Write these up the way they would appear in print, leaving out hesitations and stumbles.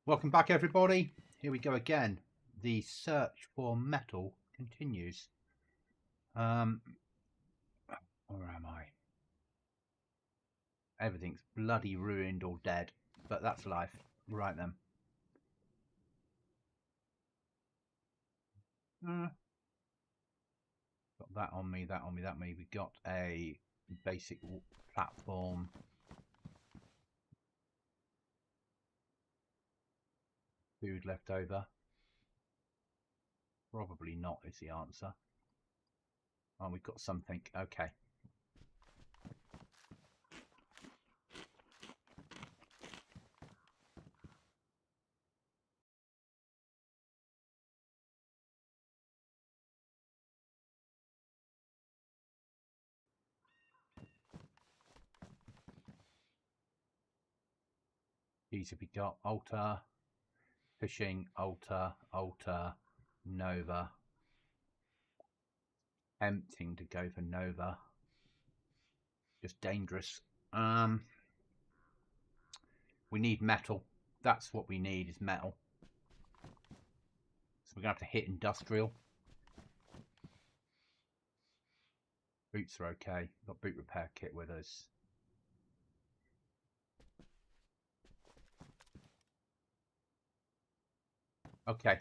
Welcome back, everybody. Here we go again. The search for metal continues. Where am I? Everything's bloody ruined or dead, but that's life. Right then. Got that on me, that on me, that on me. We got a basic platform. Food left over. Probably not is the answer. Oh, we've got something. Okay. These have we got? Altar, fishing, altar, altar, Nova. Tempting to go for Nova. Just dangerous. We need metal. That's what we need, is metal. So we're going to have to hit industrial. Boots are okay. We've got boot repair kit with us. Okay.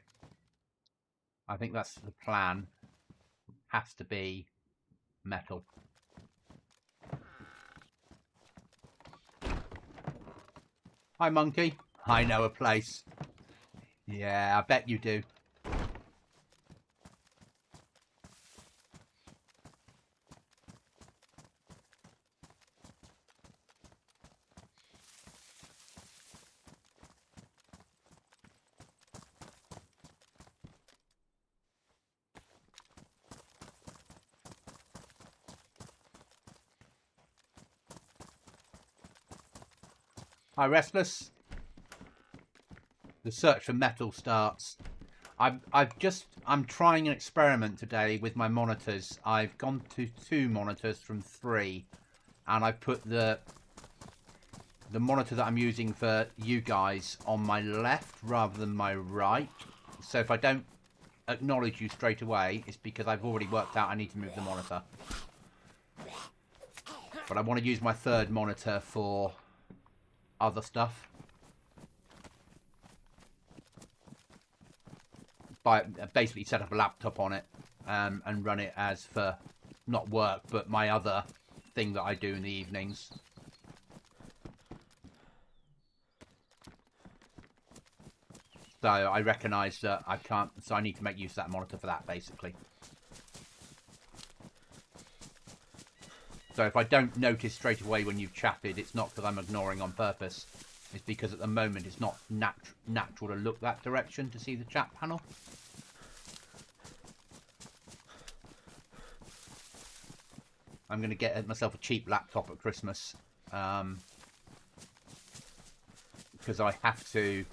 I think that's the plan. Has to be metal. Hi, monkey. I know a place. Yeah, I bet you do. Hi, Restless. The search for metal starts. I'm trying an experiment today with my monitors. I've gone to 2 monitors from 3, and I've put the monitor that I'm using for you guys on my left rather than my right. So if I don't acknowledge you straight away, it's because I've already worked out I need to move the monitor. But I want to use my 3rd monitor for other stuff. Basically set up a laptop on it and run it as for not work, but my other thing that I do in the evenings. So I recognise that I can't, so I need to make use of that monitor for that, basically. So if I don't notice straight away when you've chatted, it's not because I'm ignoring on purpose. It's because at the moment it's not natural to look that direction to see the chat panel. I'm going to get myself a cheap laptop at Christmas. Because I have to...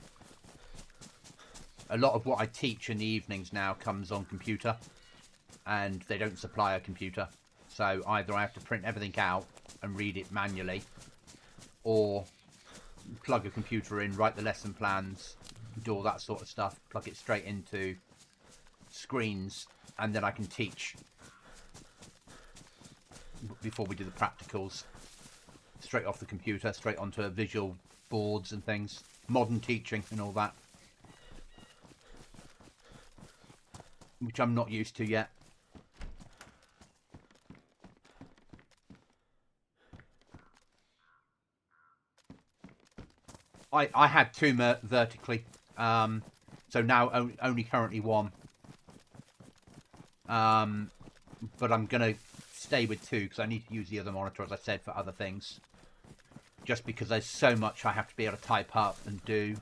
A lot of what I teach in the evenings now comes on computer. And they don't supply a computer. So either I have to print everything out and read it manually, or plug a computer in, write the lesson plans, do all that sort of stuff, plug it straight into screens, and then I can teach before we do the practicals straight off the computer, straight onto visual boards and things, modern teaching and all that, which I'm not used to yet. I had 2 vertically, so now only currently 1. But I'm going to stay with 2 because I need to use the other monitor, as I said, for other things. Just because there's so much I have to be able to type up and do.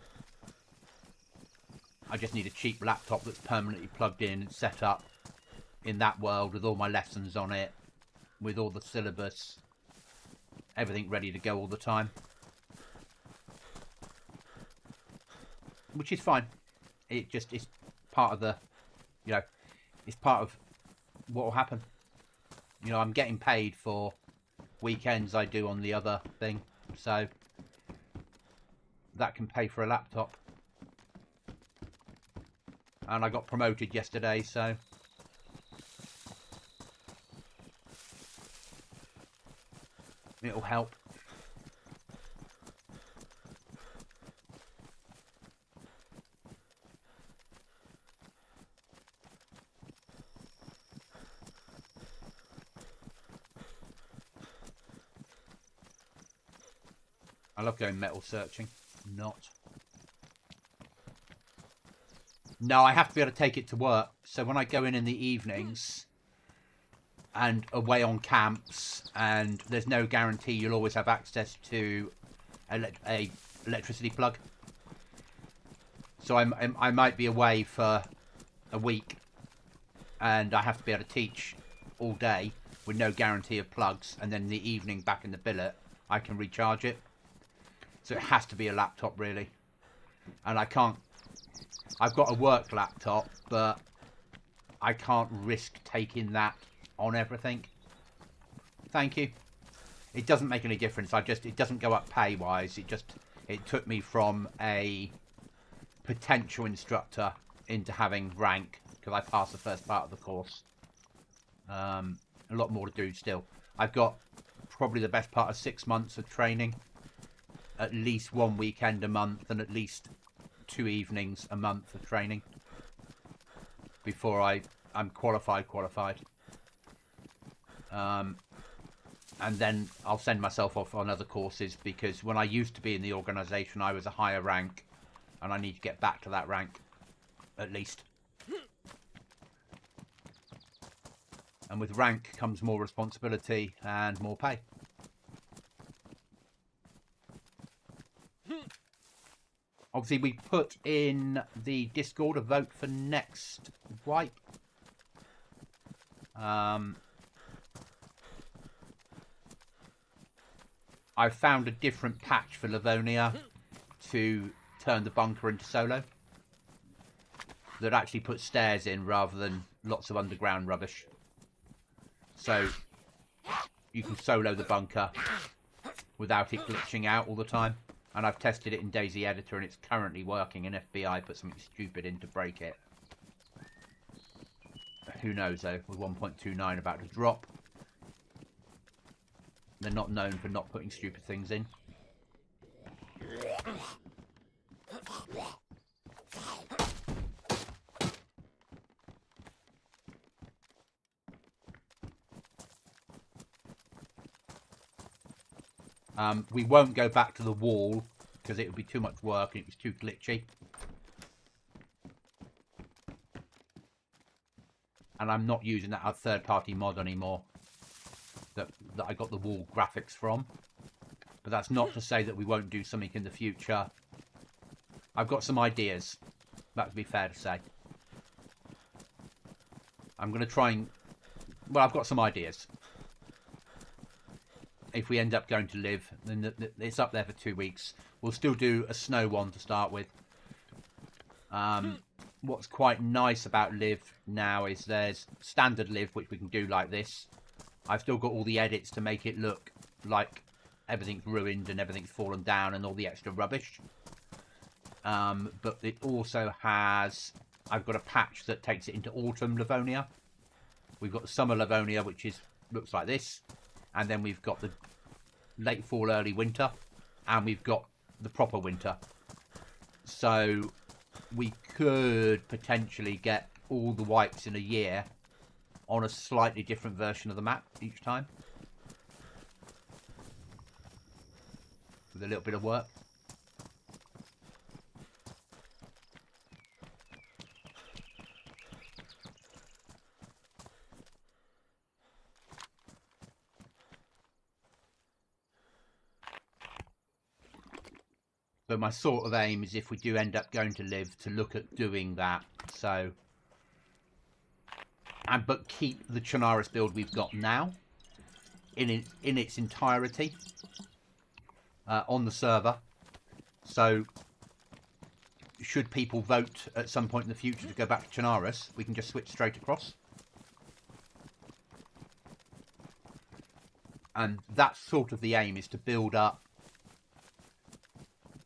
I just need a cheap laptop that's permanently plugged in and set up in that world with all my lessons on it, with all the syllabus, everything ready to go all the time. Which is fine. It just is part of the, you know, it's part of what will happen. You know, I'm getting paid for weekends I do on the other thing, so that can pay for a laptop. And I got promoted yesterday, so... it'll help. I love going metal searching. Not. No, I have to be able to take it to work. So when I go in the evenings and away on camps, and there's no guarantee you'll always have access to a electricity plug. So I might be away for a week, and I have to be able to teach all day with no guarantee of plugs, and then in the evening back in the billet I can recharge it. So it has to be a laptop, really. And I can't... I've got a work laptop, but I can't risk taking that on everything. Thank you. It doesn't make any difference. It doesn't go up pay-wise. It took me from a potential instructor into having rank, because I passed the first part of the course. A lot more to do still. I've got probably the best part of 6 months of training. At least one weekend a month and at least 2 evenings a month of training before I'm qualified. And then I'll send myself off on other courses, because when I used to be in the organisation I was a higher rank and I need to get back to that rank at least. And with rank comes more responsibility and more pay. Obviously, we put in the Discord a vote for next wipe. I've found a different patch for Livonia to turn the bunker into solo. That actually puts stairs in rather than lots of underground rubbish. So you can solo the bunker without it glitching out all the time. And I've tested it in DAYZ Editor and it's currently working, and FBI put something stupid in to break it. Who knows though, with 1.29 about to drop. They're not known for not putting stupid things in. We won't go back to the wall because it would be too much work and it was too glitchy. And I'm not using that third-party mod anymore that I got the wall graphics from. But that's not to say that we won't do something in the future. I've got some ideas. That would be fair to say. I'm going to try and... Well, I've got some ideas. If we end up going to live, then it's up there for 2 weeks. We'll still do a snow one to start with. What's quite nice about live now is there's standard live, which we can do like this. I've still got all the edits to make it look like everything's ruined and everything's fallen down and all the extra rubbish. But it also has... I've got a patch that takes it into autumn Livonia. We've got the summer Livonia, which looks like this. And then we've got the late fall, early winter. And we've got the proper winter. So we could potentially get all the wipes in a year on a slightly different version of the map each time. With a little bit of work. So my sort of aim is, if we do end up going to live, to look at doing that. So, but keep the Chernarus build we've got now in its entirety on the server. So, should people vote at some point in the future to go back to Chernarus, we can just switch straight across. And that's sort of the aim, is to build up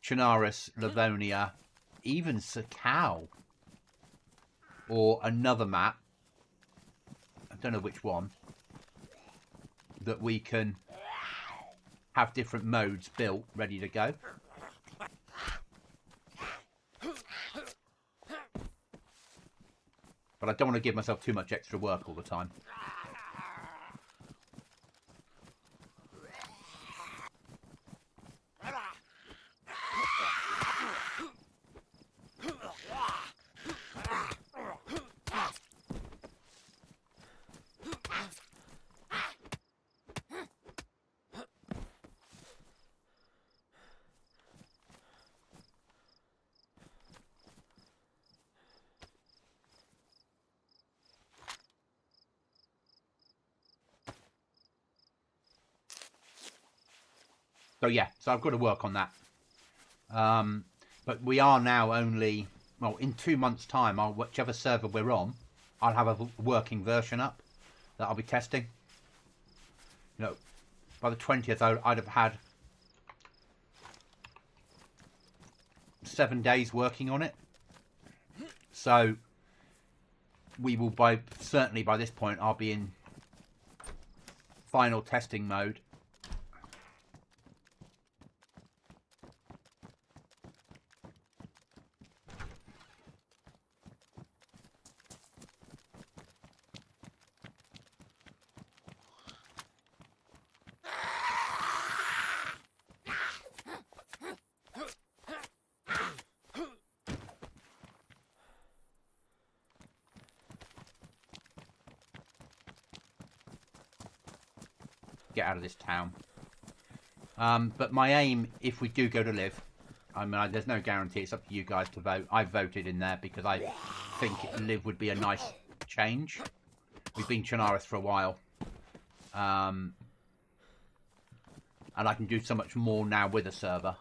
Chernarus, Livonia, even Sakau. or another map, I don't know which one, that we can have different modes built, ready to go. But I don't want to give myself too much extra work all the time. So yeah, so I've got to work on that. But we are now only, well, in 2 months' time, whichever server we're on, I'll have a working version up that I'll be testing. You know, by the 20th, I'd have had 7 days working on it. So we will, certainly by this point, I'll be in final testing mode. Get out of this town. But my aim, if we do go to live, I mean, there's no guarantee. It's up to you guys to vote. I voted in there because I think live would be a nice change. We've been Chernarus for a while. And I can do so much more now with a server.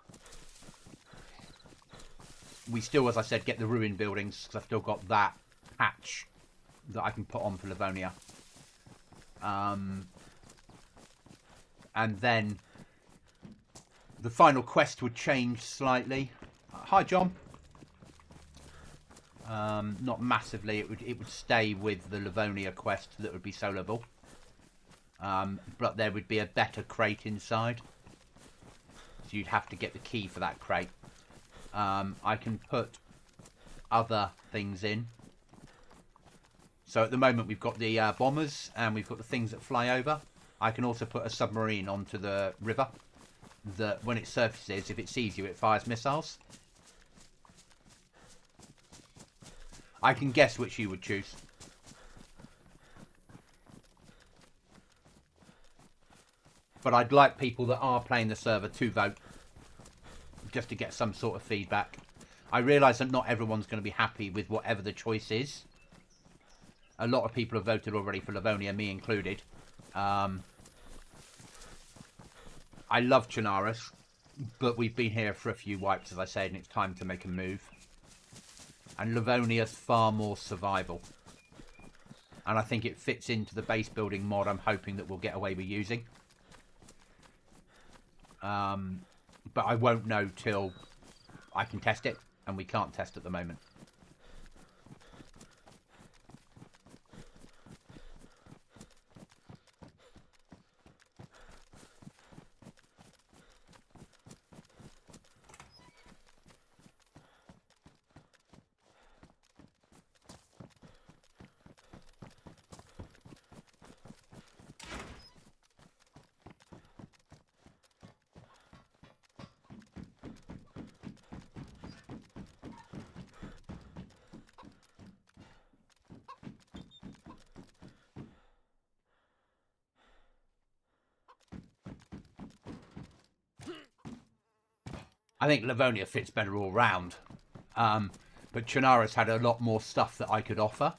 We still, as I said, get the ruin buildings because I've still got that hatch that I can put on for Livonia. And then the final quest would change slightly. Hi, John. Not massively. It would stay with the Livonia quest that would be soloable. But there would be a better crate inside. So you'd have to get the key for that crate. I can put other things in. So at the moment we've got the bombers and we've got the things that fly over. I can also put a submarine onto the river that when it surfaces, if it sees you, it fires missiles. I can guess which you would choose. But I'd like people that are playing the server to vote, just to get some sort of feedback. I realise that not everyone's going to be happy with whatever the choice is. A lot of people have voted already for Livonia, me included. I love Chernarus, but we've been here for a few wipes, as I said, and it's time to make a move. And Livonia's far more survival. And I think it fits into the base building mod I'm hoping that we'll get away with using. But I won't know till I can test it, and we can't test at the moment. I think Livonia fits better all round. But Chernarus had a lot more stuff that I could offer.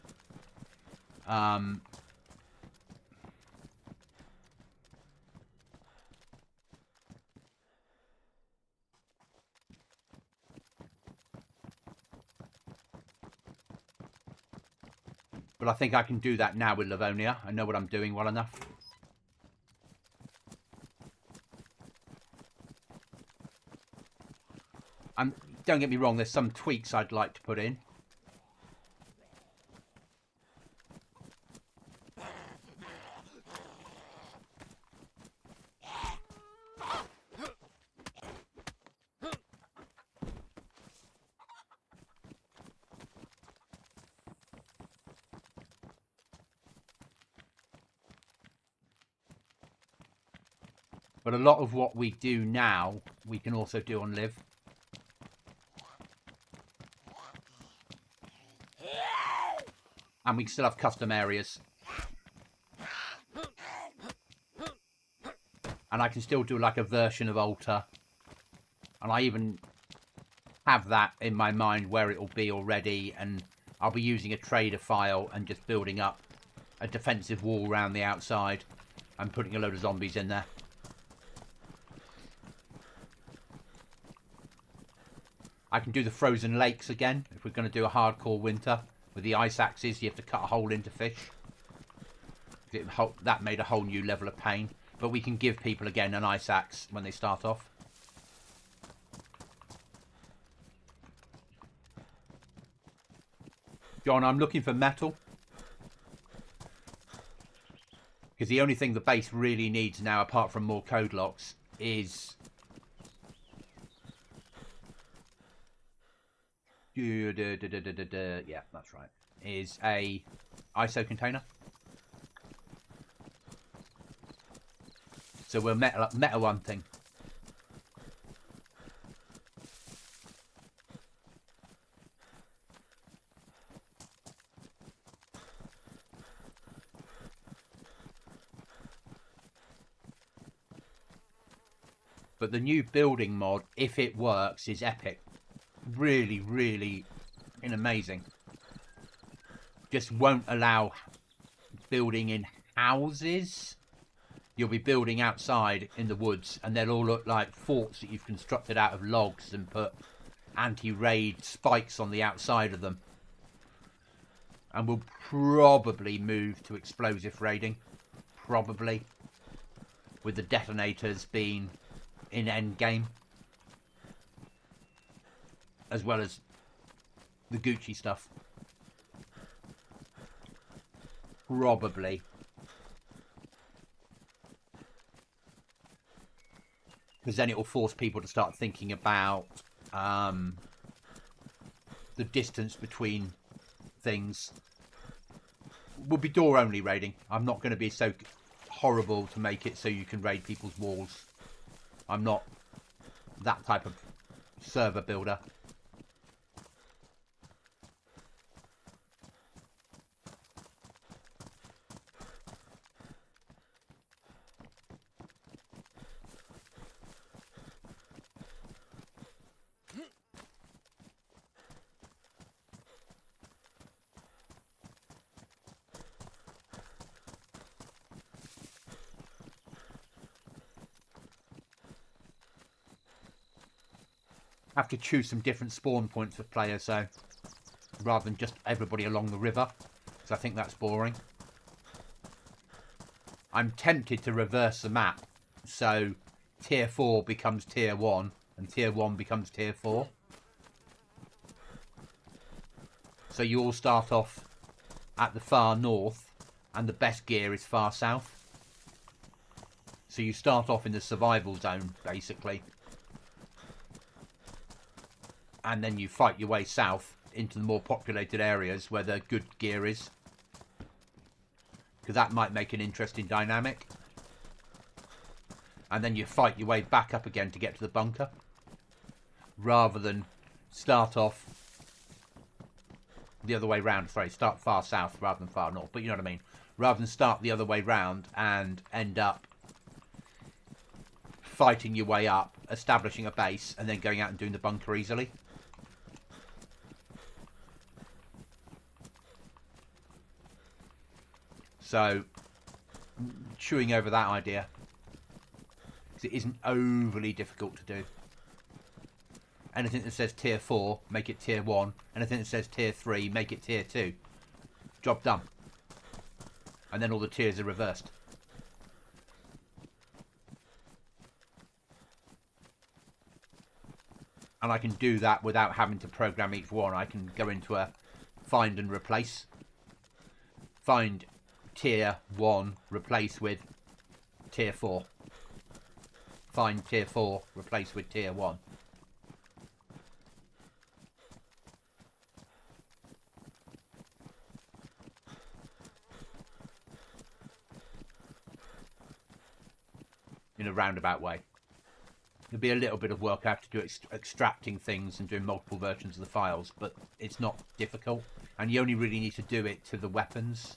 But I think I can do that now with Livonia. I know what I'm doing well enough. And don't get me wrong, there's some tweaks I'd like to put in. But a lot of what we do now, we can also do on live. And we still have custom areas. And I can still do like a version of altar. And I even have that in my mind where it will be already. And I'll be using a trader file and just building up a defensive wall around the outside. And putting a load of zombies in there. I can do the frozen lakes again. If we're going to do a hardcore winter. With the ice axes, you have to cut a hole into fish. That made a whole new level of pain. But we can give people, again, an ice axe when they start off. John, I'm looking for metal. Because the only thing the base really needs now, apart from more code locks, is... yeah, that's right. Is a ISO container. So we're meta one thing. But the new building mod, if it works, is epic. Really, really amazing. Just won't allow building in houses. You'll be building outside in the woods, and they'll all look like forts that you've constructed out of logs and put anti-raid spikes on the outside of them. And we'll probably move to explosive raiding. Probably. With the detonators being in endgame. As well as the Gucci stuff. Probably. Because then it will force people to start thinking about the distance between things. Will be door only raiding. I'm not going to be so horrible to make it so you can raid people's walls. I'm not that type of server builder. Have to choose some different spawn points for players, so rather than just everybody along the river, because I think that's boring. I'm tempted to reverse the map, so tier 4 becomes tier 1 and tier 1 becomes tier 4. So you all start off at the far north and the best gear is far south. So you start off in the survival zone, basically. And then you fight your way south into the more populated areas where the good gear is. Because that might make an interesting dynamic. And then you fight your way back up again to get to the bunker. Rather than start off the other way round. Sorry, start far south rather than far north. But you know what I mean. Rather than start the other way round and end up fighting your way up, establishing a base, and then going out and doing the bunker easily. So, chewing over that idea. Because it isn't overly difficult to do. Anything that says tier 4, make it tier 1. Anything that says tier 3, make it tier 2. Job done. And then all the tiers are reversed. And I can do that without having to program each one. I can go into a find and replace. Find tier 1, replace with tier 4. Find tier 4, replace with tier 1. in a roundabout way. There'll be a little bit of work I have to do extracting things and doing multiple versions of the files, but it's not difficult. And you only really need to do it to the weapons.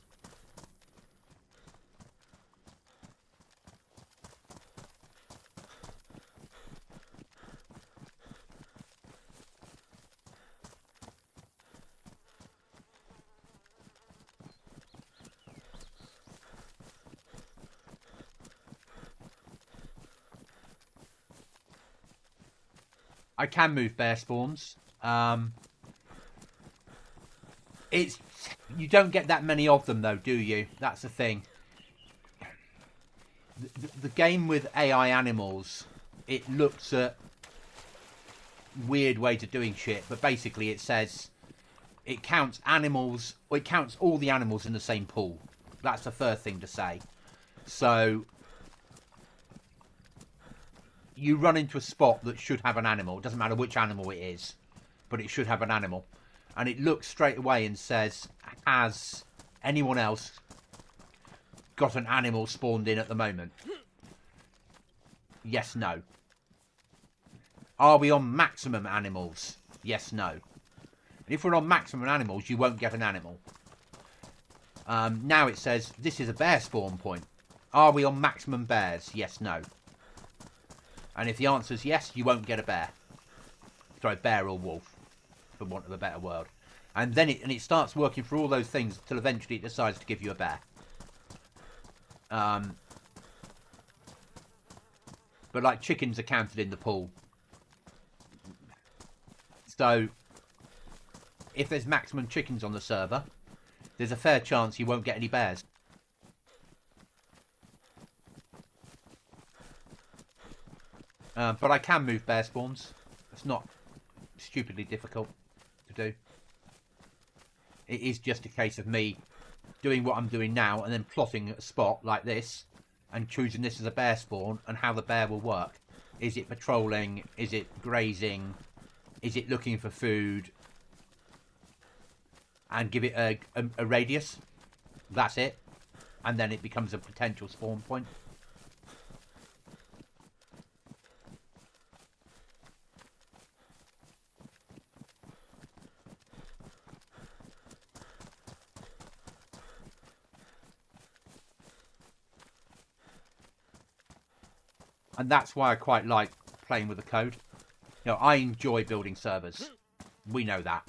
I can move bear spawns. You don't get that many of them though, do you? That's the thing. The game with AI animals, it looks at weird ways of doing shit, but basically it says it counts animals, or it counts all the animals in the same pool. That's the first thing to say. So you run into a spot that should have an animal. It doesn't matter which animal it is, but it should have an animal. And it looks straight away and says, has anyone else got an animal spawned in at the moment? Yes, no. Are we on maximum animals? Yes, no. And if we're on maximum animals, you won't get an animal. Now it says, this is a bear spawn point. Are we on maximum bears? Yes, no. And if the answer is yes, you won't get a bear. Sorry, bear or wolf, for want of a better word. And then it starts working for all those things until eventually it decides to give you a bear. But like chickens are counted in the pool. So if there's maximum chickens on the server, there's a fair chance you won't get any bears. But I can move bear spawns. It's not stupidly difficult to do. It is just a case of me doing what I'm doing now and then plotting a spot like this and choosing this as a bear spawn and how the bear will work. Is it patrolling? Is it grazing? Is it looking for food? And give it a radius. That's it. And then it becomes a potential spawn point. And that's why I quite like playing with the code. You know, I enjoy building servers. We know that.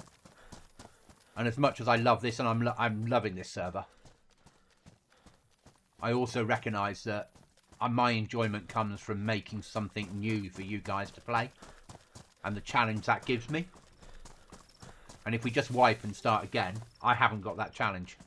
And as much as I love this, and I'm loving this server, I also recognise that my enjoyment comes from making something new for you guys to play. And the challenge that gives me. And if we just wipe and start again, I haven't got that challenge.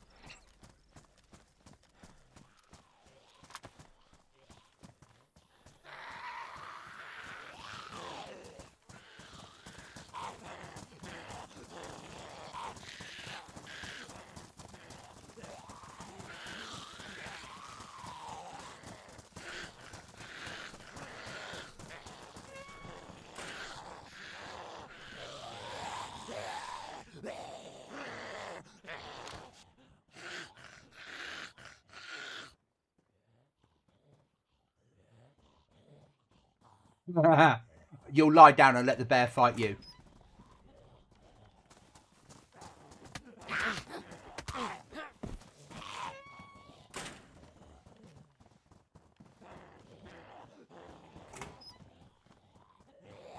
You'll lie down and let the bear fight you.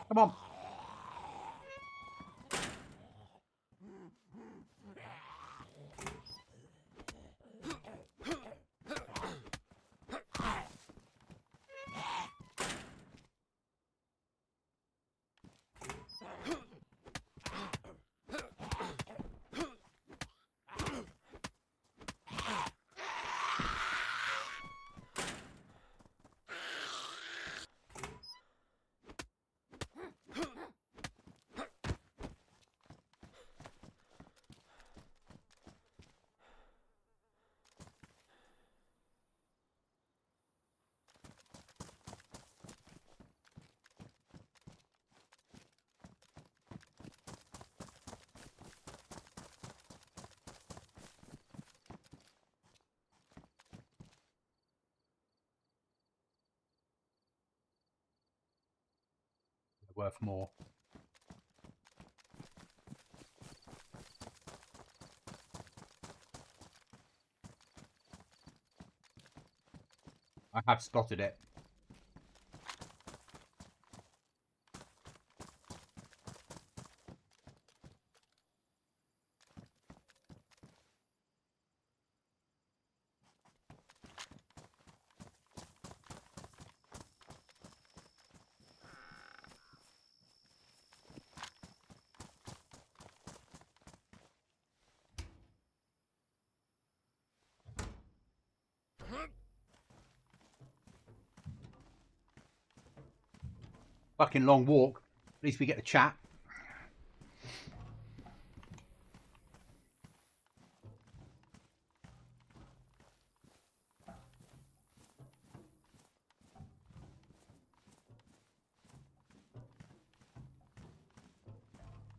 Come on. worth more. I have spotted it. Fucking long walk. At least we get to chat.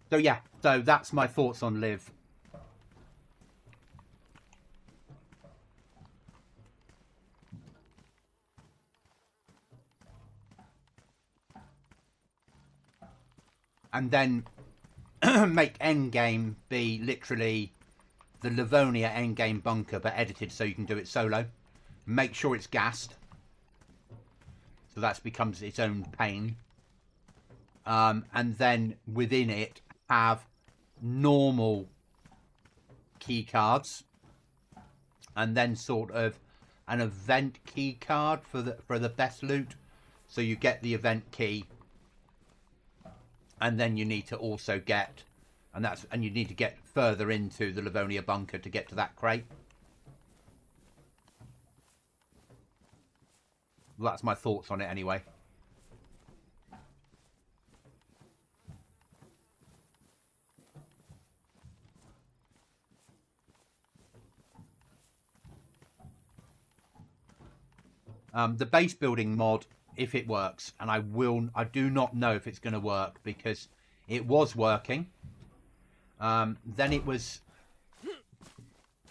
So yeah, so that's my thoughts on Live. And then make endgame be literally the Livonia endgame bunker, but edited so you can do it solo. Make sure it's gassed, so that becomes its own pain. And then within it have normal key cards, and then sort of an event key card for the best loot. So you get the event key, and then you need to also get, and you need to get further into the Livonia bunker to get to that crate. Well, that's my thoughts on it anyway. The base building mod, if it works, and I do not know if it's going to work, because it was working. Then it was,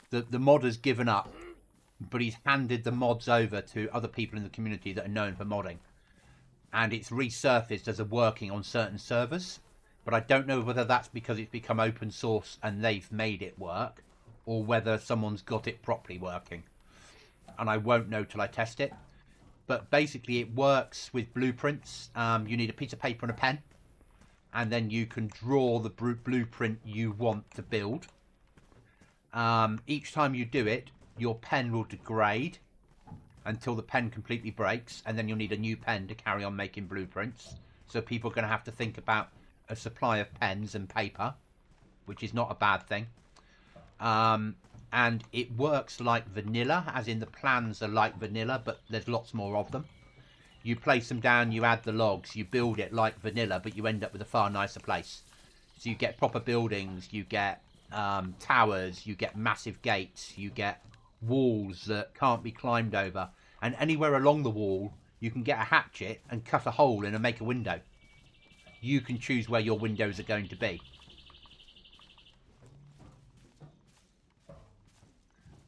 the mod has given up, but he's handed the mods over to other people in the community that are known for modding, and it's resurfaced as a working on certain servers. But I don't know whether that's because it's become open source and they've made it work, or whether someone's got it properly working, and I won't know till I test it. But basically it works with blueprints. You need a piece of paper and a pen, and then you can draw the blueprint you want to build. Each time you do it, your pen will degrade until the pen completely breaks, and then you'll need a new pen to carry on making blueprints. So people are going to have to think about a supply of pens and paper, which is not a bad thing. And it works like vanilla, as in the plans are like vanilla, but there's lots more of them. You place them down, you add the logs, you build it like vanilla, but you end up with a far nicer place. So you get proper buildings, you get towers, you get massive gates, you get walls that can't be climbed over, and anywhere along the wall you can get a hatchet and cut a hole in and make a window. You can choose where your windows are going to be.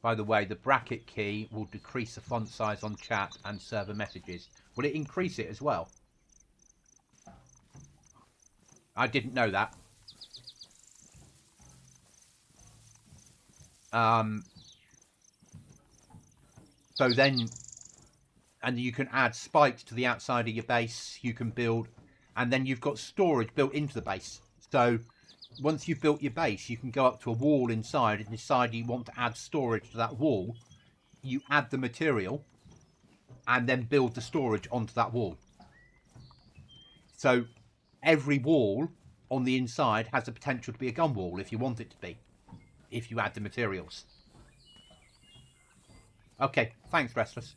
By the way, the bracket key will decrease the font size on chat and server messages. Will it increase it as well? I didn't know that. So then, and you can add spikes to the outside of your base. You can build, and then you've got storage built into the base. So once you've built your base, you can go up to a wall inside and decide you want to add storage to that wall. You add the material and then build the storage onto that wall. So every wall on the inside has the potential to be a gun wall if you want it to be, if you add the materials. Okay, thanks, Restless.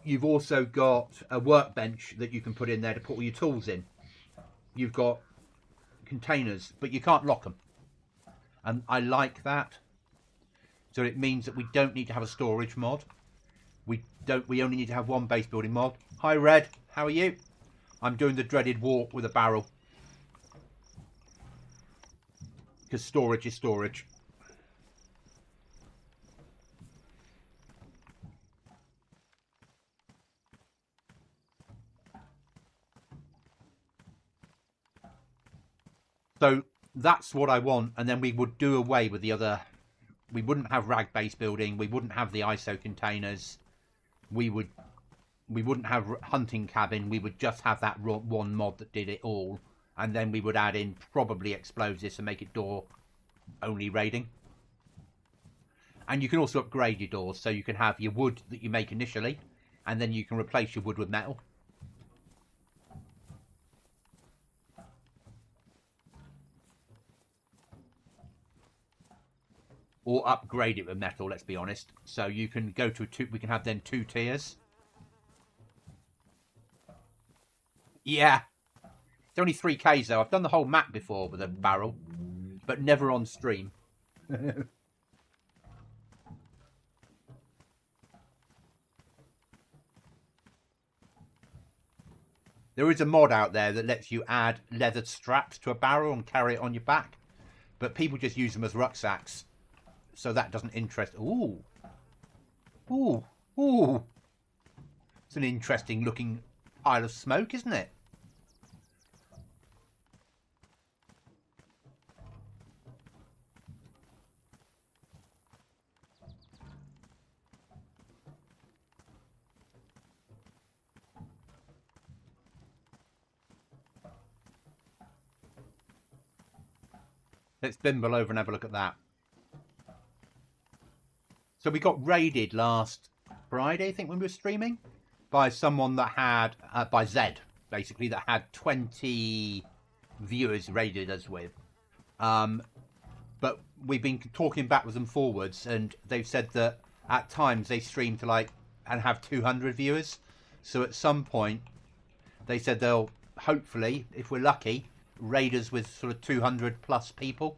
You've also got a workbench that you can put in there to put all your tools in. You've got containers, but you can't lock them. And I like that. So it means that we don't need to have a storage mod. We only need to have one base building mod. Hi, Red. How are you? I'm doing the dreaded walk with a barrel. Because storage is storage. So that's what I want, and then we would do away with the other. We wouldn't have rag base building. We wouldn't have the ISO containers. We wouldn't have hunting cabin. We would just have that one mod that did it all, and then we would add in probably explosives and make it door only raiding. And you can also upgrade your doors, so you can have your wood that you make initially, and then you can replace your wood with metal. Or upgrade it with metal, let's be honest. So you can go to we can have then 2 tiers. Yeah. It's only 3Ks though. I've done the whole map before with a barrel, but never on stream. There is a mod out there that lets you add leather straps to a barrel and carry it on your back, but people just use them as rucksacks. So that doesn't interest. Ooh. Ooh. Ooh. It's an interesting looking pile of smoke, isn't it? Let's bimble over and have a look at that. So we got raided last Friday, I think, when we were streaming, by someone that had, by Z, basically, that had 20 viewers raided us with. But we've been talking backwards and forwards, and they've said that at times they stream to like, and have 200 viewers. So at some point, they said they'll, hopefully, if we're lucky, raid us with sort of 200 plus people.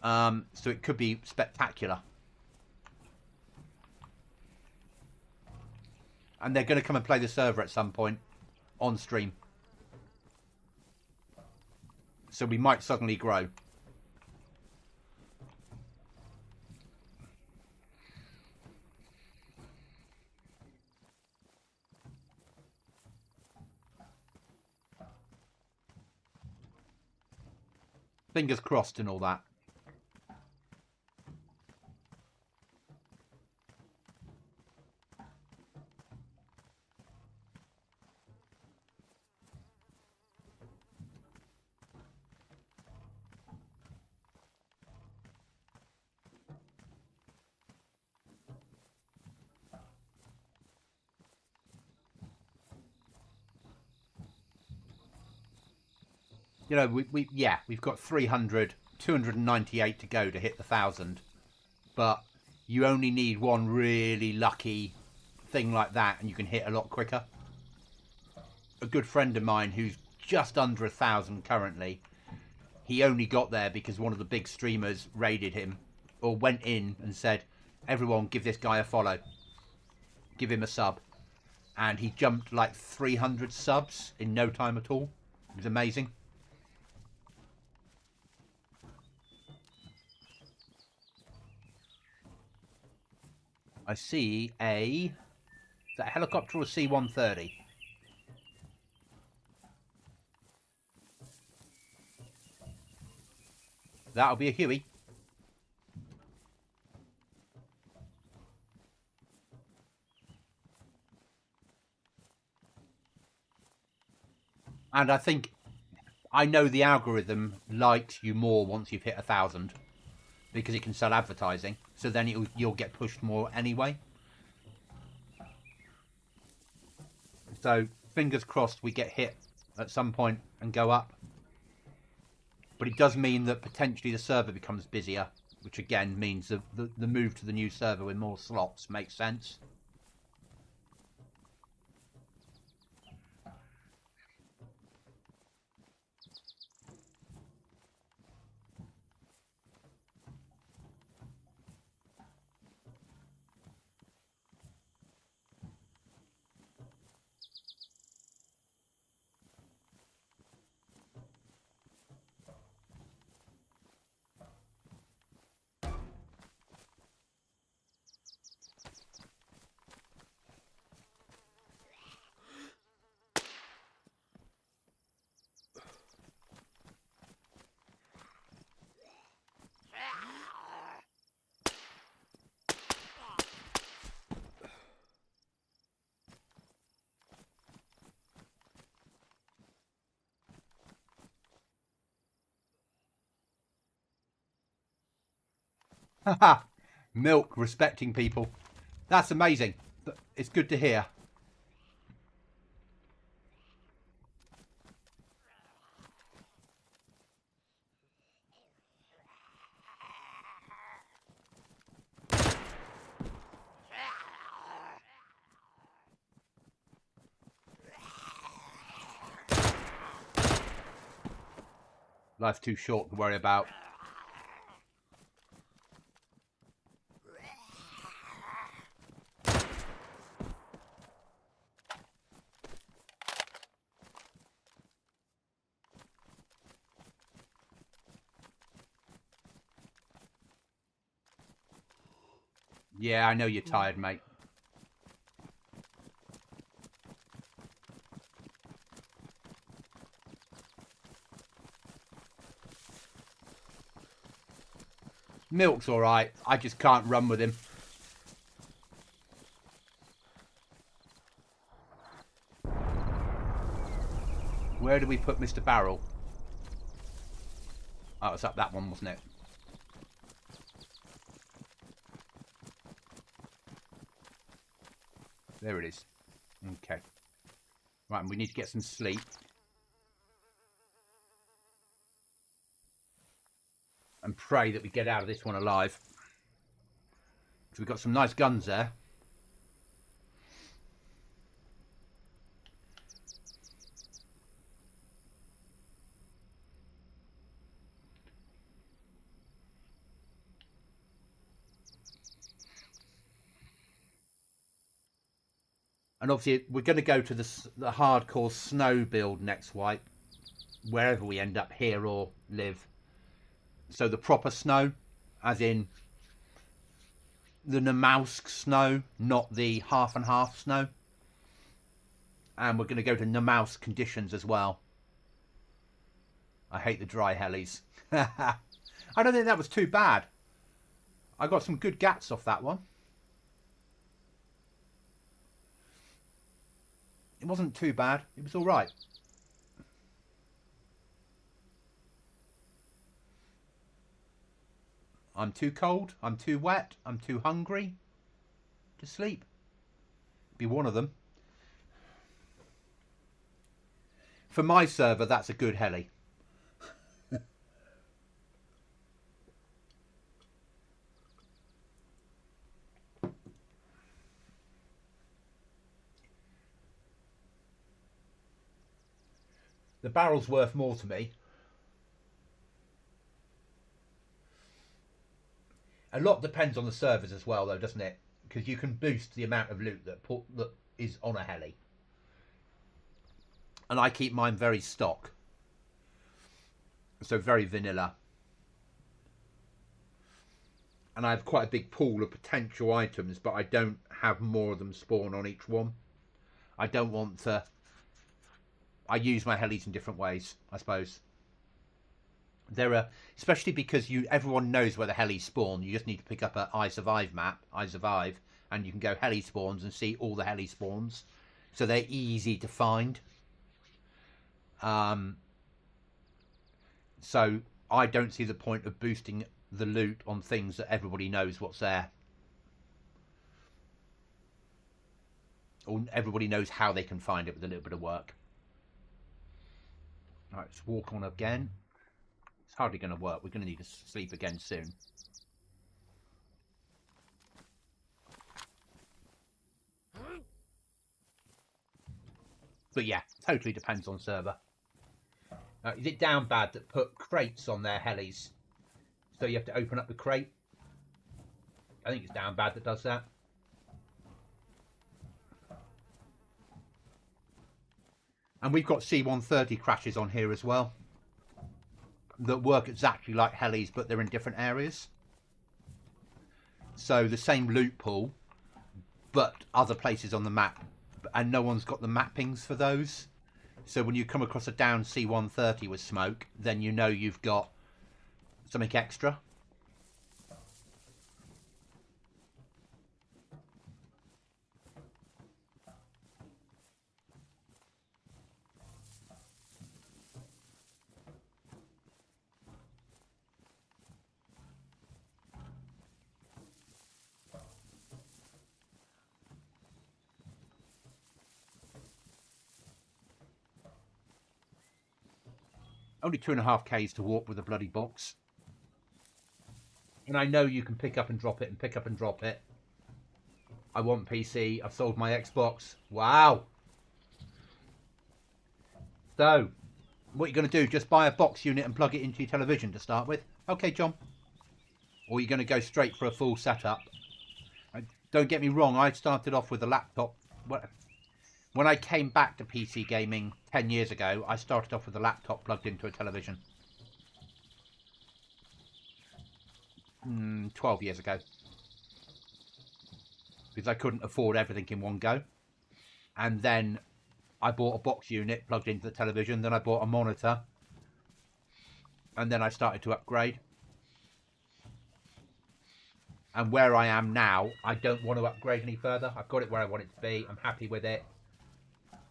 So it could be spectacular. And they're going to come and play the server at some point on stream. So we might suddenly grow. Fingers crossed and all that. You know, we've got 298 to go to hit the 1,000. But you only need one really lucky thing like that and you can hit a lot quicker. A good friend of mine who's just under 1,000 currently, he only got there because one of the big streamers raided him or went in and said, everyone give this guy a follow. Give him a sub. And he jumped like 300 subs in no time at all. It was amazing. I see is that a helicopter or C-130? That'll be a Huey. And I think I know the algorithm likes you more once you've hit 1,000 because it can sell advertising. So then you'll get pushed more anyway. So fingers crossed we get hit at some point and go up. But it does mean that potentially the server becomes busier, which again means the move to the new server with more slots makes sense. Milk respecting people. That's amazing. It's good to hear. Life's too short to worry about. Yeah, I know you're tired, mate. Milk's alright. I just can't run with him. Where do we put Mr. Barrel? Oh, it's up that one, wasn't it? There it is. Okay. Right, and we need to get some sleep. And pray that we get out of this one alive. So we've got some nice guns there. And obviously we're going to go to the hardcore snow build next wipe. Wherever we end up, here or live. So the proper snow, as in the Namausk snow, not the half and half snow. And we're going to go to Namausk conditions as well. I hate the dry helis. I don't think that was too bad. I got some good gats off that one. It wasn't too bad. It was all right. I'm too cold. I'm too wet. I'm too hungry to sleep. Be one of them. For my server, that's a good heli. The barrel's worth more to me. A lot depends on the servers as well, though, doesn't it? Because you can boost the amount of loot that is on a heli. And I keep mine very stock. So very vanilla. And I have quite a big pool of potential items, but I don't have more of them spawn on each one. I don't want to... I use my helis in different ways, I suppose. There are, especially because everyone knows where the helis spawn. You just need to pick up an I Survive map, I Survive, and you can go heli spawns and see all the heli spawns. So they're easy to find. So I don't see the point of boosting the loot on things that everybody knows what's there. Or everybody knows how they can find it with a little bit of work. All right, let's walk on again. It's hardly going to work. We're going to need to sleep again soon. But yeah, totally depends on server. Is it down bad that put crates on their helis? So you have to open up the crate? I think it's down bad that does that. And we've got C-130 crashes on here as well. That work exactly like helis, but they're in different areas. So the same loot pool, but other places on the map. And no one's got the mappings for those. So when you come across a down C-130 with smoke, then you know you've got something extra. Only 2.5 Ks to walk with a bloody box. And I know you can pick up and drop it and pick up and drop it. I want PC. I've sold my Xbox. Wow. So, what are you going to do? Just buy a box unit and plug it into your television to start with? Okay, John. Or are you going to go straight for a full setup? Don't get me wrong. I started off with a laptop. When I came back to PC gaming 10 years ago, I started off with a laptop plugged into a television. 12 years ago. Because I couldn't afford everything in one go. And then I bought a box unit plugged into the television. Then I bought a monitor. And then I started to upgrade. And where I am now, I don't want to upgrade any further. I've got it where I want it to be. I'm happy with it.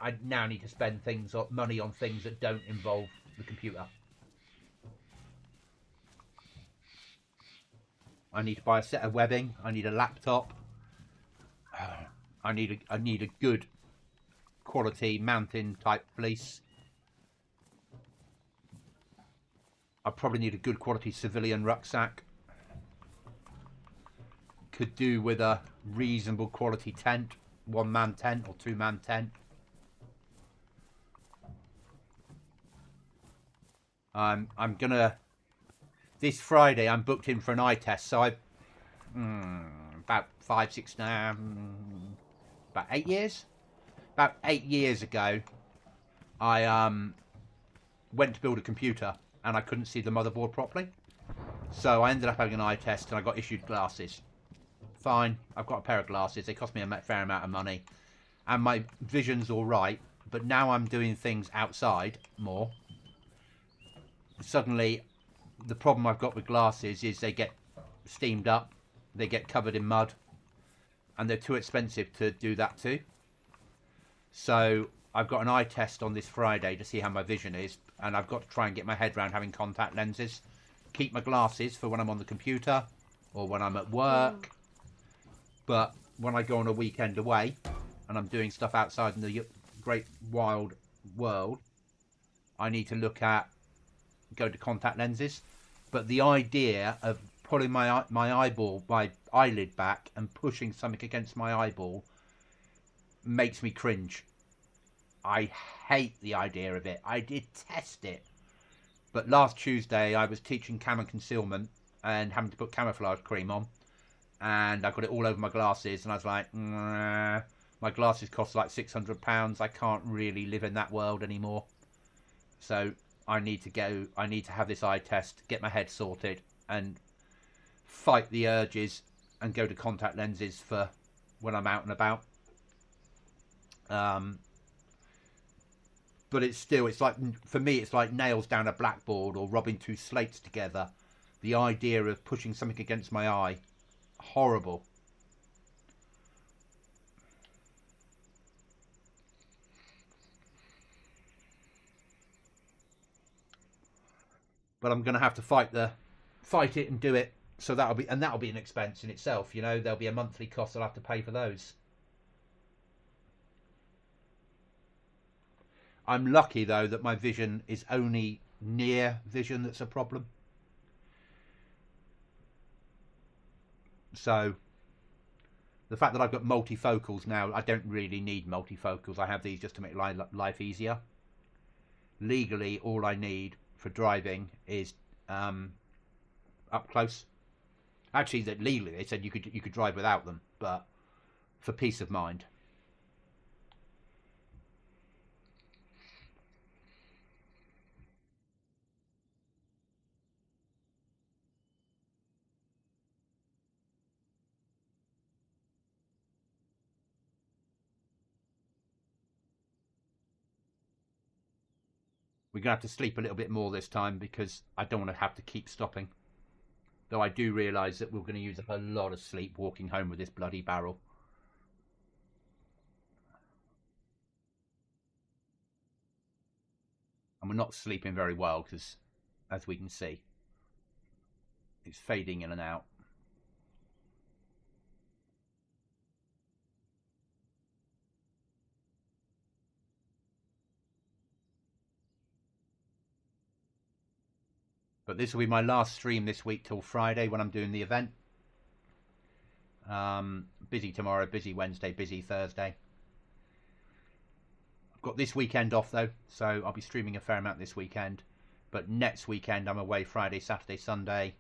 I now need to spend money on things that don't involve the computer. I need to buy a set of webbing. I need a laptop. I need a good quality mountain type fleece. I probably need a good quality civilian rucksack. Could do with a reasonable quality tent, 1-man tent or 2-man tent. I'm gonna, this Friday I'm booked in for an eye test, so about 8 years? About 8 years ago, I went to build a computer and I couldn't see the motherboard properly. So I ended up having an eye test and I got issued glasses. Fine, I've got a pair of glasses. They cost me a fair amount of money. And my vision's all right, but now I'm doing things outside more. Suddenly, the problem I've got with glasses is they get steamed up, they get covered in mud, and they're too expensive to do that too. So I've got an eye test on this Friday to see how my vision is, and I've got to try and get my head around having contact lenses. Keep my glasses for when I'm on the computer or when I'm at work. But when I go on a weekend away and I'm doing stuff outside in the great wild world, I need to go to contact lenses. But the idea of pulling my eyelid back and pushing something against my eyeball makes me cringe. I hate the idea of it. I detest it. But last Tuesday I was teaching camo concealment and having to put camouflage cream on, and I got it all over my glasses, and I was like, nah, my glasses cost like £600. I can't really live in that world anymore. So I need to have this eye test, get my head sorted, and fight the urges and go to contact lenses for when I'm out and about. But it's like, for me, it's like nails down a blackboard or rubbing two slates together. The idea of pushing something against my eye, horrible. But I'm going to have to fight it and do it. So that'll be an expense in itself. You know, there'll be a monthly cost I'll have to pay for those. I'm lucky though that my vision is only near vision that's a problem. So the fact that I've got multifocals now, I don't really need multifocals. I have these just to make life easier. Legally, all I need for driving is up close. Actually, that legally they said you could drive without them, but for peace of mind. We're going to have to sleep a little bit more this time because I don't want to have to keep stopping. Though I do realise that we're going to use up a lot of sleep walking home with this bloody barrel. And we're not sleeping very well because, as we can see, it's fading in and out. But this will be my last stream this week till Friday when I'm doing the event. Busy tomorrow, busy Wednesday, busy Thursday. I've got this weekend off though, so I'll be streaming a fair amount this weekend. But next weekend I'm away Friday, Saturday, Sunday.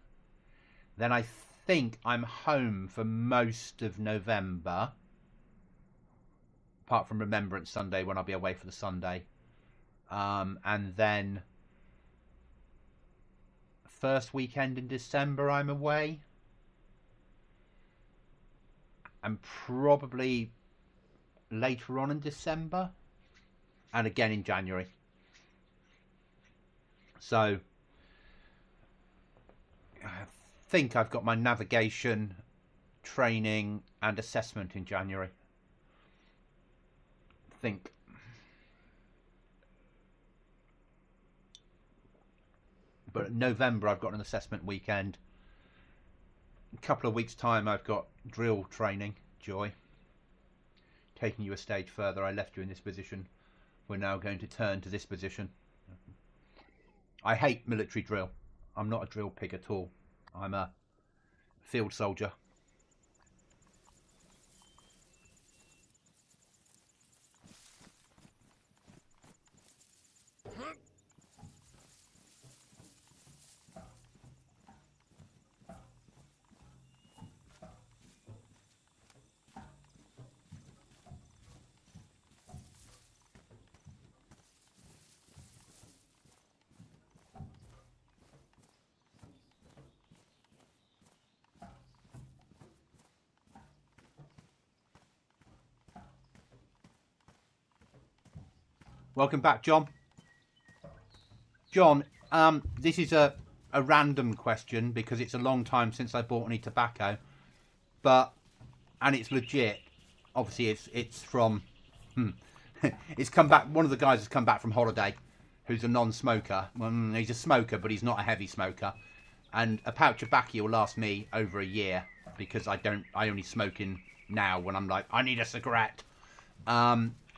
Then I think I'm home for most of November. Apart from Remembrance Sunday when I'll be away for the Sunday. And then first weekend in December I'm away. And probably later on in December. And again in January. So I think I've got my navigation, training and assessment in January. I think. But in November I've got an assessment weekend. A couple of weeks time I've got drill training. Joy. Taking you a stage further. I left you in this position. We're now going to turn to this position. I hate military drill. I'm not a drill pig at all. I'm a field soldier. Welcome back, John. John, this is a random question because it's a long time since I bought any tobacco, and it's legit. Obviously, it's from it's come back. One of the guys has come back from holiday, who's a non-smoker. He's a smoker, but he's not a heavy smoker. And a pouch of tobacco will last me over a year because I only smoke in now when I'm like I need a cigarette.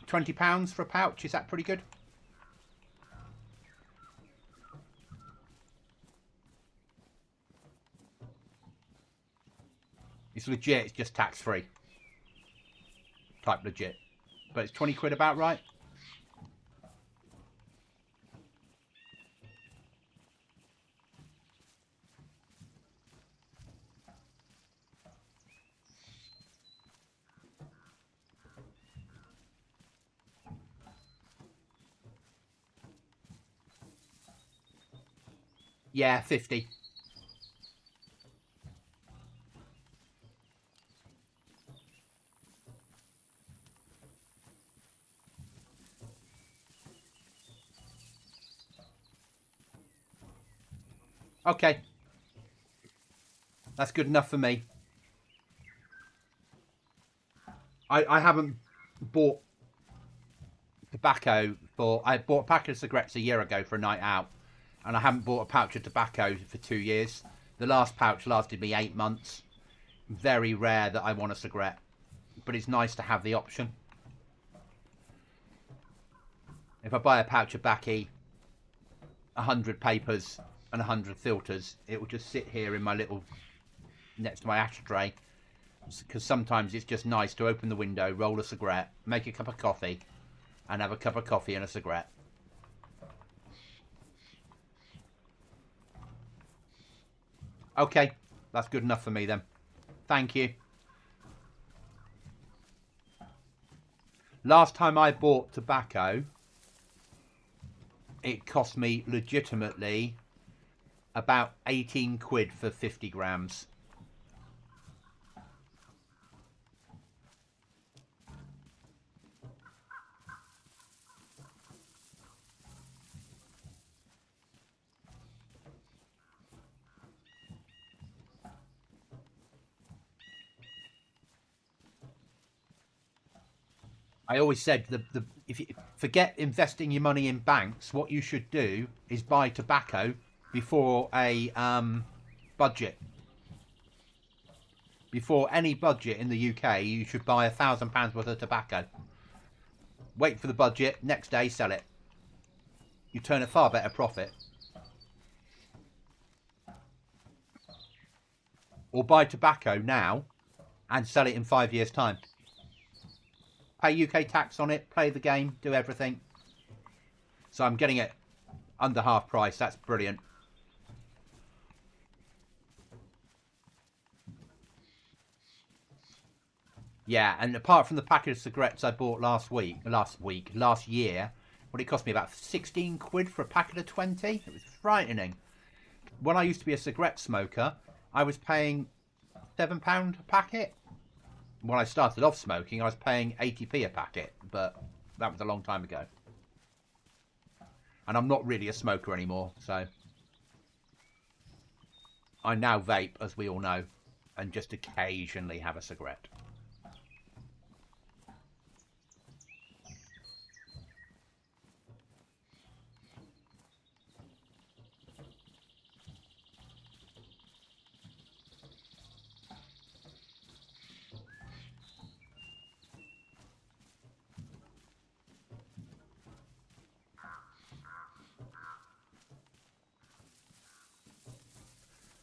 £20 for a pouch, is that pretty good? It's legit, it's just tax free. Type legit. But it's 20 quid about right? Yeah, 50. Okay. That's good enough for me. I haven't bought tobacco for... I bought a packet of cigarettes a year ago for a night out. And I haven't bought a pouch of tobacco for 2 years. The last pouch lasted me 8 months. Very rare that I want a cigarette. But it's nice to have the option. If I buy a pouch of baccy, 100 papers and 100 filters, it will just sit here in my little... next to my ashtray. Because sometimes it's just nice to open the window, roll a cigarette, make a cup of coffee, and have a cup of coffee and a cigarette. Okay, that's good enough for me then. Thank you. Last time I bought tobacco, it cost me legitimately about 18 quid for 50 grams. I always said if you forget investing your money in banks, what you should do is buy tobacco before a budget. Before any budget in the UK, you should buy £1,000 worth of tobacco. Wait for the budget, next day sell it. You turn a far better profit. or buy tobacco now and sell it in 5 years' time. Pay UK tax on it, play the game, do everything. So I'm getting it under half price. That's brilliant. Yeah, and apart from the packet of cigarettes I bought last year, what it cost me about 16 quid for a packet of 20. It was frightening. When I used to be a cigarette smoker, I was paying £7 a packet. When I started off smoking, I was paying 80p a packet, but that was a long time ago. And I'm not really a smoker anymore, so I now vape, as we all know, and just occasionally have a cigarette.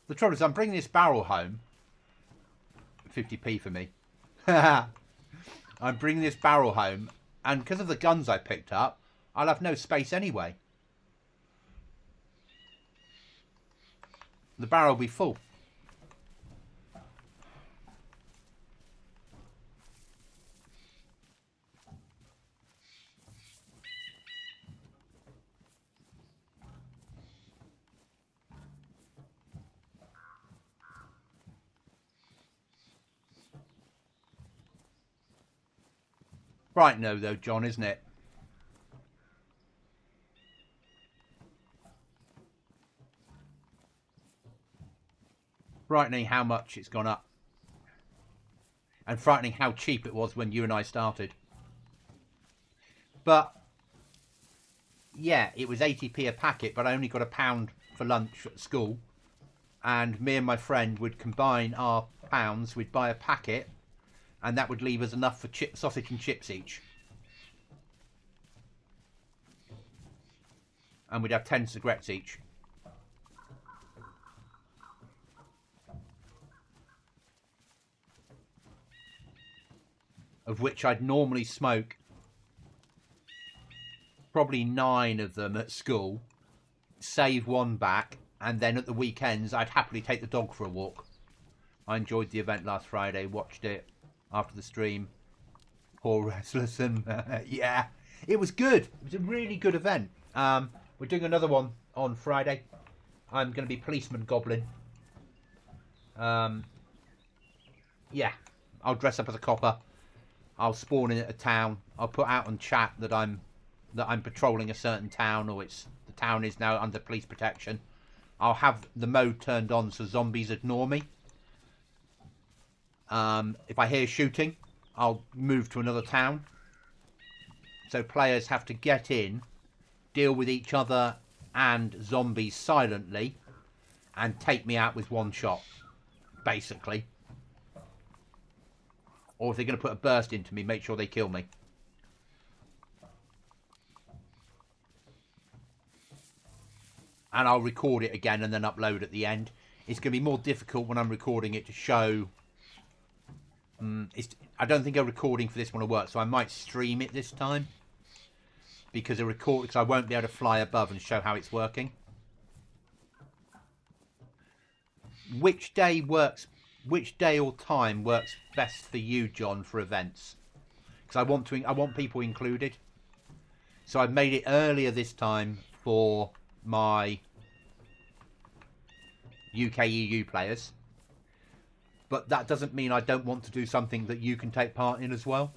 The trouble is, I'm bringing this barrel home. 50p for me. I'm bringing this barrel home, and because of the guns I picked up, I'll have no space anyway. The barrel will be full. Right, no, though, John, isn't it? Frightening how much it's gone up. And frightening how cheap it was when you and I started. But, yeah, it was 80p a packet, but I only got £1 for lunch at school. And me and my friend would combine our pounds, we'd buy a packet, and that would leave us enough for sausage and chips each. And we'd have 10 cigarettes each. Of which I'd normally smoke probably 9 of them at school, save one back, and then at the weekends I'd happily take the dog for a walk. I enjoyed the event last Friday, watched it after the stream. Poor Restless, and yeah, it was good. It was a really good event. We're doing another one on Friday. I'm going to be Policeman Goblin. Yeah, I'll dress up as a copper. I'll spawn in at a town. I'll put out on chat that I'm patrolling a certain town, or the town is now under police protection. I'll have the mode turned on so zombies ignore me. If I hear shooting, I'll move to another town. So players have to get in, deal with each other and zombies silently, and take me out with one shot, basically. Or if they're going to put a burst into me, make sure they kill me. And I'll record it again and then upload at the end. It's going to be more difficult when I'm recording it to show. I don't think a recording for this one will work, so I might stream it this time. Because I won't be able to fly above and show how it's working. Which day or time works best for you, John, for events? Because I want people included. So I've made it earlier this time for my UK EU players. But that doesn't mean I don't want to do something that you can take part in as well.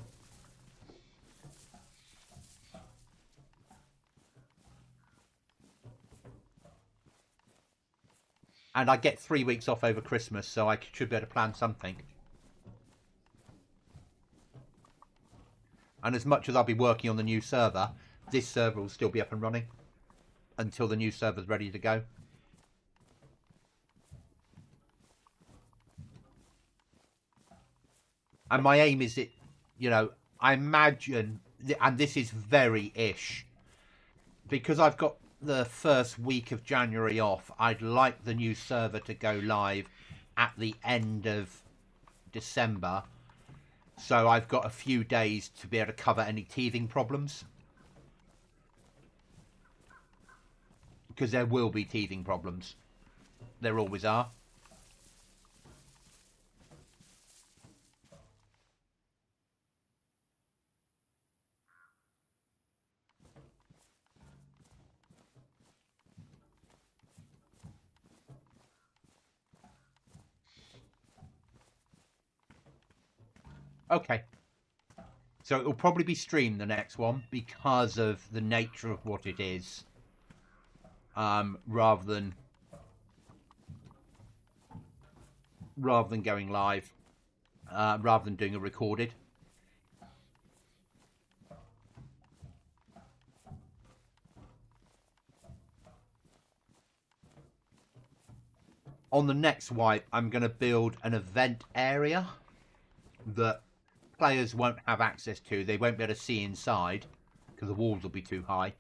And I get 3 weeks off over Christmas, so I should be able to plan something. And as much as I'll be working on the new server, this server will still be up and running until the new server's ready to go. And my aim is I imagine, and this is very ish, because I've got the first week of January off, I'd like the new server to go live at the end of December. So I've got a few days to be able to cover any teething problems. Because there will be teething problems. There always are. Okay. So it will probably be streamed, the next one, because of the nature of what it is. Rather than going live. Rather than doing a recorded. On the next wipe, I'm going to build an event area that players won't have access to. They won't be able to see inside because the walls will be too high.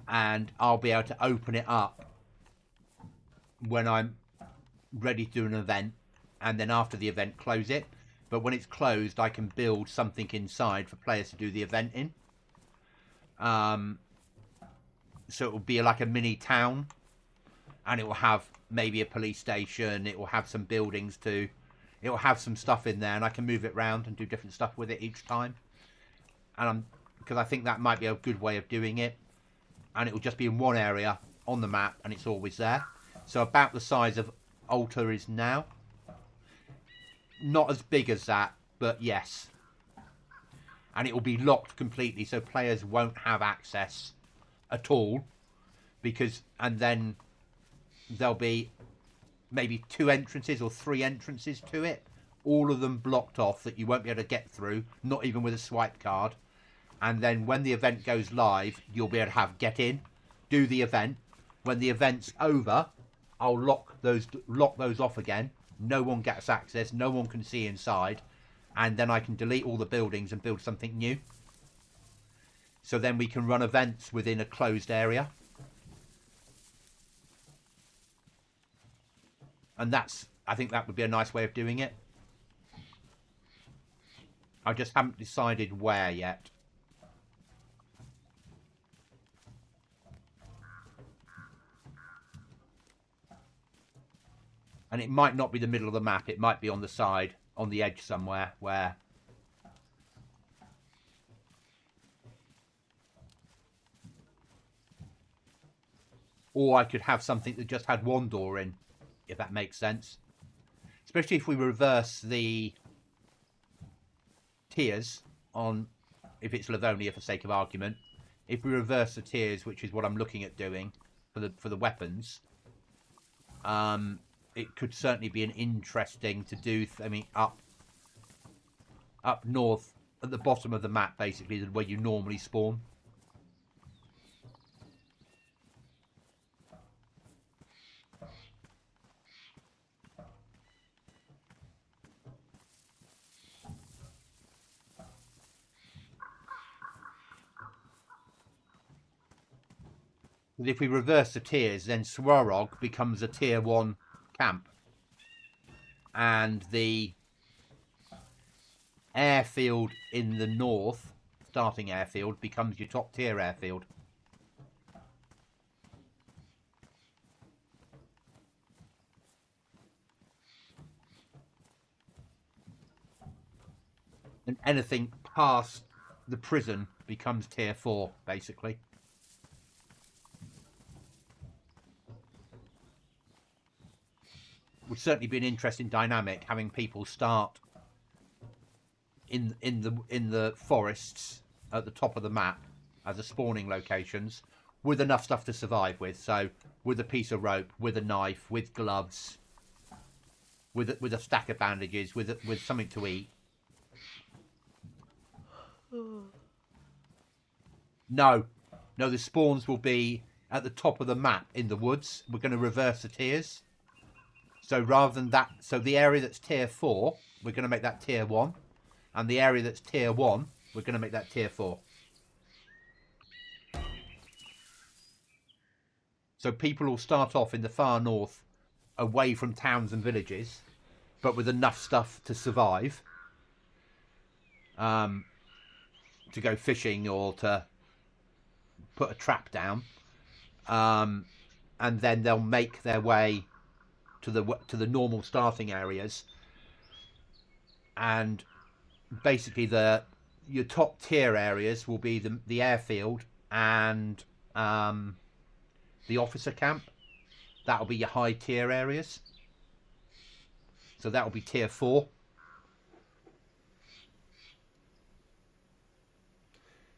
And I'll be able to open it up when I'm ready to do an event. And then after the event, close it. But when it's closed, I can build something inside for players to do the event in. So it will be like a mini town. And it will have maybe a police station. It will have some buildings too. It will have some stuff in there, and I can move it around and do different stuff with it each time. And because I think that might be a good way of doing it. And it will just be in one area on the map, and it's always there. So about the size of Altar is now. Not as big as that, but yes. And it will be locked completely, so players won't have access at all. And then there'll be maybe 2 entrances or 3 entrances to it, all of them blocked off that you won't be able to get through, not even with a swipe card. And then when the event goes live, you'll be able to get in, do the event. When the event's over, I'll lock those off again. No one gets access, no one can see inside, and then I can delete all the buildings and build something new. So then we can run events within a closed area. And I think that would be a nice way of doing it. I just haven't decided where yet. And it might not be the middle of the map. It might be on the side, on the edge somewhere where... Or I could have something that just had one door in, if that makes sense. Especially if we reverse the tiers on, if it's Livonia for sake of argument. If we reverse the tiers, which is what I'm looking at doing for the weapons, it could certainly be an interesting to do. I mean, up north at the bottom of the map, basically, where you normally spawn. But if we reverse the tiers, then Swarog becomes a tier 1 camp. And the airfield in the north, starting airfield, becomes your top tier airfield. And anything past the prison becomes tier 4, basically. Would certainly be an interesting dynamic, having people start in the forests at the top of the map as the spawning locations, with enough stuff to survive with. So with a piece of rope, with a knife, with gloves, with a stack of bandages, with something to eat. No, the spawns will be at the top of the map in the woods. We're going to reverse the tiers. So rather than that, so the area that's tier 4, we're going to make that tier 1. And the area that's tier 1, we're going to make that tier 4. So people will start off in the far north away from towns and villages, but with enough stuff to survive, to go fishing or to put a trap down, and then they'll make their way to the normal starting areas, and basically your top tier areas will be the airfield and the officer camp. That'll be your high tier areas. So that'll be tier 4.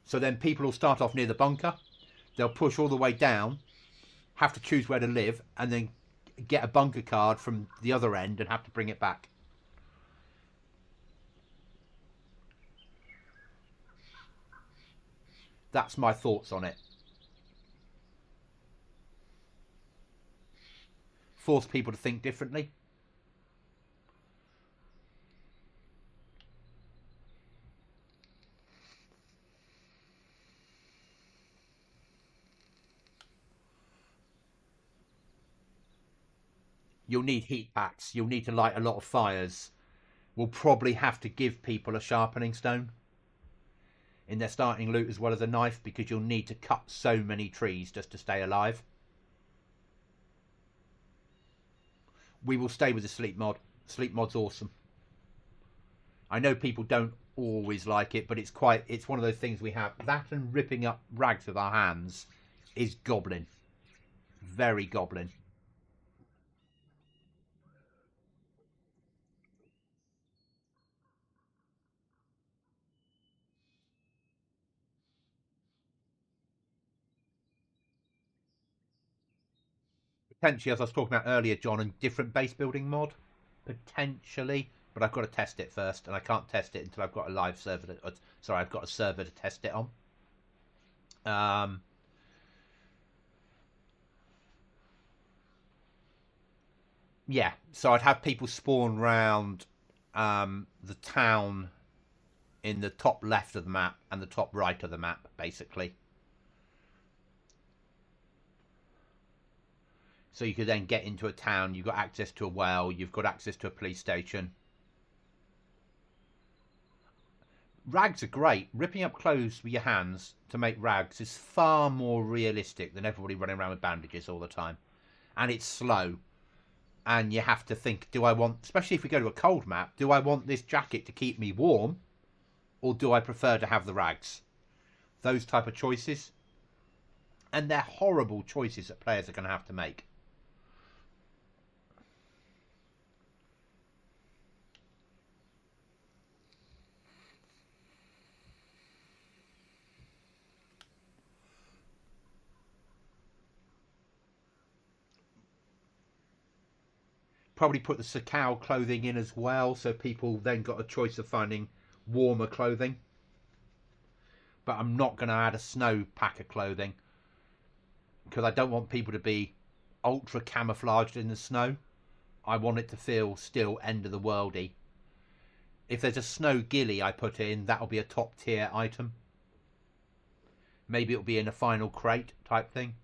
So then people will start off near the bunker. They'll push all the way down, have to choose where to live, and then get a bunker card from the other end and have to bring it back. That's my thoughts on it. Force people to think differently. You'll need heat packs. You'll need to light a lot of fires. We'll probably have to give people a sharpening stone in their starting loot as well as a knife, because you'll need to cut so many trees just to stay alive. We will stay with the sleep mod. Sleep mod's awesome. I know people don't always like it, but it's one of those things we have. That and ripping up rags with our hands is Goblin. Very Goblin. Potentially, as I was talking about earlier, John, a different base building mod. Potentially. But I've got to test it first, and I can't test it until I've got a live server. Sorry, I've got a server to test it on. Yeah, so I'd have people spawn round the town in the top left of the map and the top right of the map, basically. So you could then get into a town. You've got access to a well. You've got access to a police station. Rags are great. Ripping up clothes with your hands to make rags is far more realistic than everybody running around with bandages all the time. And it's slow. And you have to think, do I want, especially if we go to a cold map, do I want this jacket to keep me warm? Or do I prefer to have the rags? Those type of choices. And they're horrible choices that players are going to have to make. Probably put the Sakau clothing in as well, so people then got a choice of finding warmer clothing. But I'm not going to add a snow pack of clothing, because I don't want people to be ultra camouflaged in the snow. I want it to feel still end of the worldy. If there's a snow ghillie I put in, that'll be a top tier item. Maybe it'll be in a final crate type thing.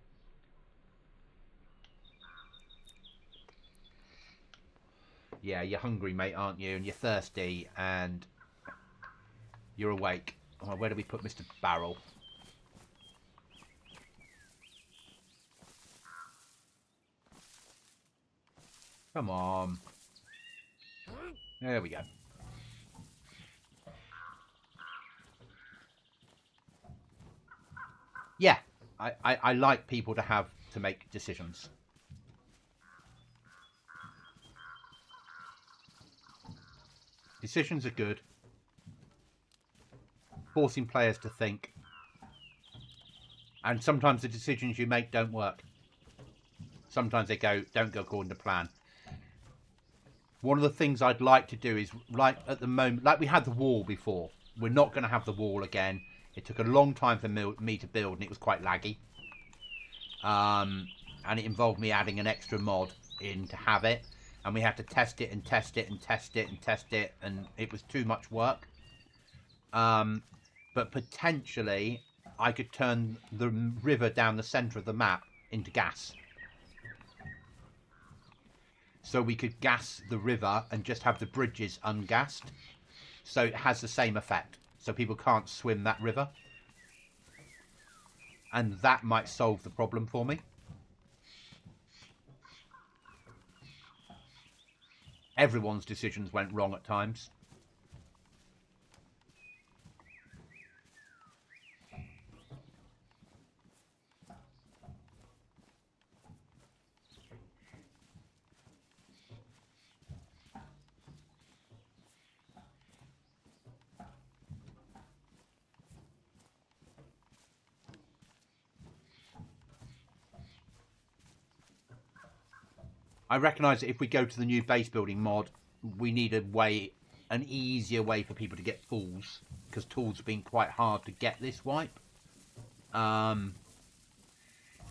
Yeah, you're hungry, mate, aren't you? And you're thirsty, and you're awake. Oh, where do we put Mr. Barrel? Come on. There we go. Yeah, I like people to have to make decisions. Decisions are good. Forcing players to think. And sometimes the decisions you make don't work. Sometimes they don't go according to plan. One of the things I'd like to do is, like at the moment, like we had the wall before. We're not going to have the wall again. It took a long time for me to build, and it was quite laggy. And it involved me adding an extra mod in to have it. And we had to test it and test it and test it and test it, and it was too much work. But potentially I could turn the river down the centre of the map into gas. So we could gas the river and just have the bridges ungassed. So it has the same effect. So people can't swim that river. And that might solve the problem for me. Everyone's decisions went wrong at times. I recognise that if we go to the new base building mod, we need an easier way for people to get tools, because tools have been quite hard to get this wipe. So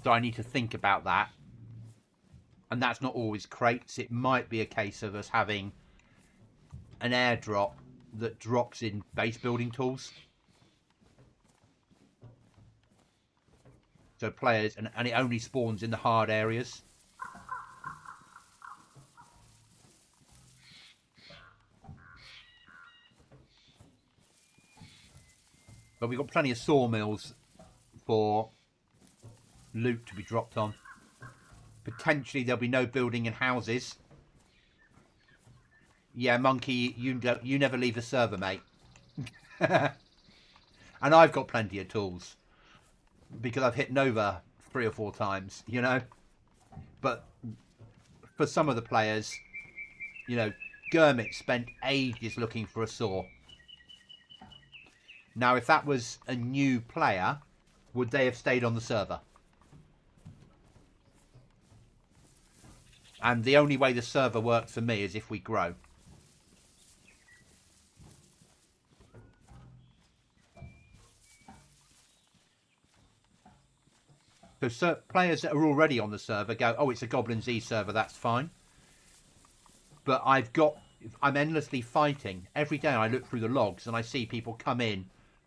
I need to think about that. And that's not always crates. It might be a case of us having an airdrop that drops in base building tools. So players, and it only spawns in the hard areas. But we've got plenty of sawmills for loot to be dropped on. Potentially there'll be no building in houses. Yeah, Monkey, you never leave the server, mate. And I've got plenty of tools. Because I've hit Nova 3 or 4 times, you know. But for some of the players, you know, Gurmit spent ages looking for a saw. Now, if that was a new player, would they have stayed on the server? And the only way the server works for me is if we grow. So players that are already on the server go, oh, it's a GoblinZ server, that's fine. But I'm endlessly fighting. Every day I look through the logs and I see people come in,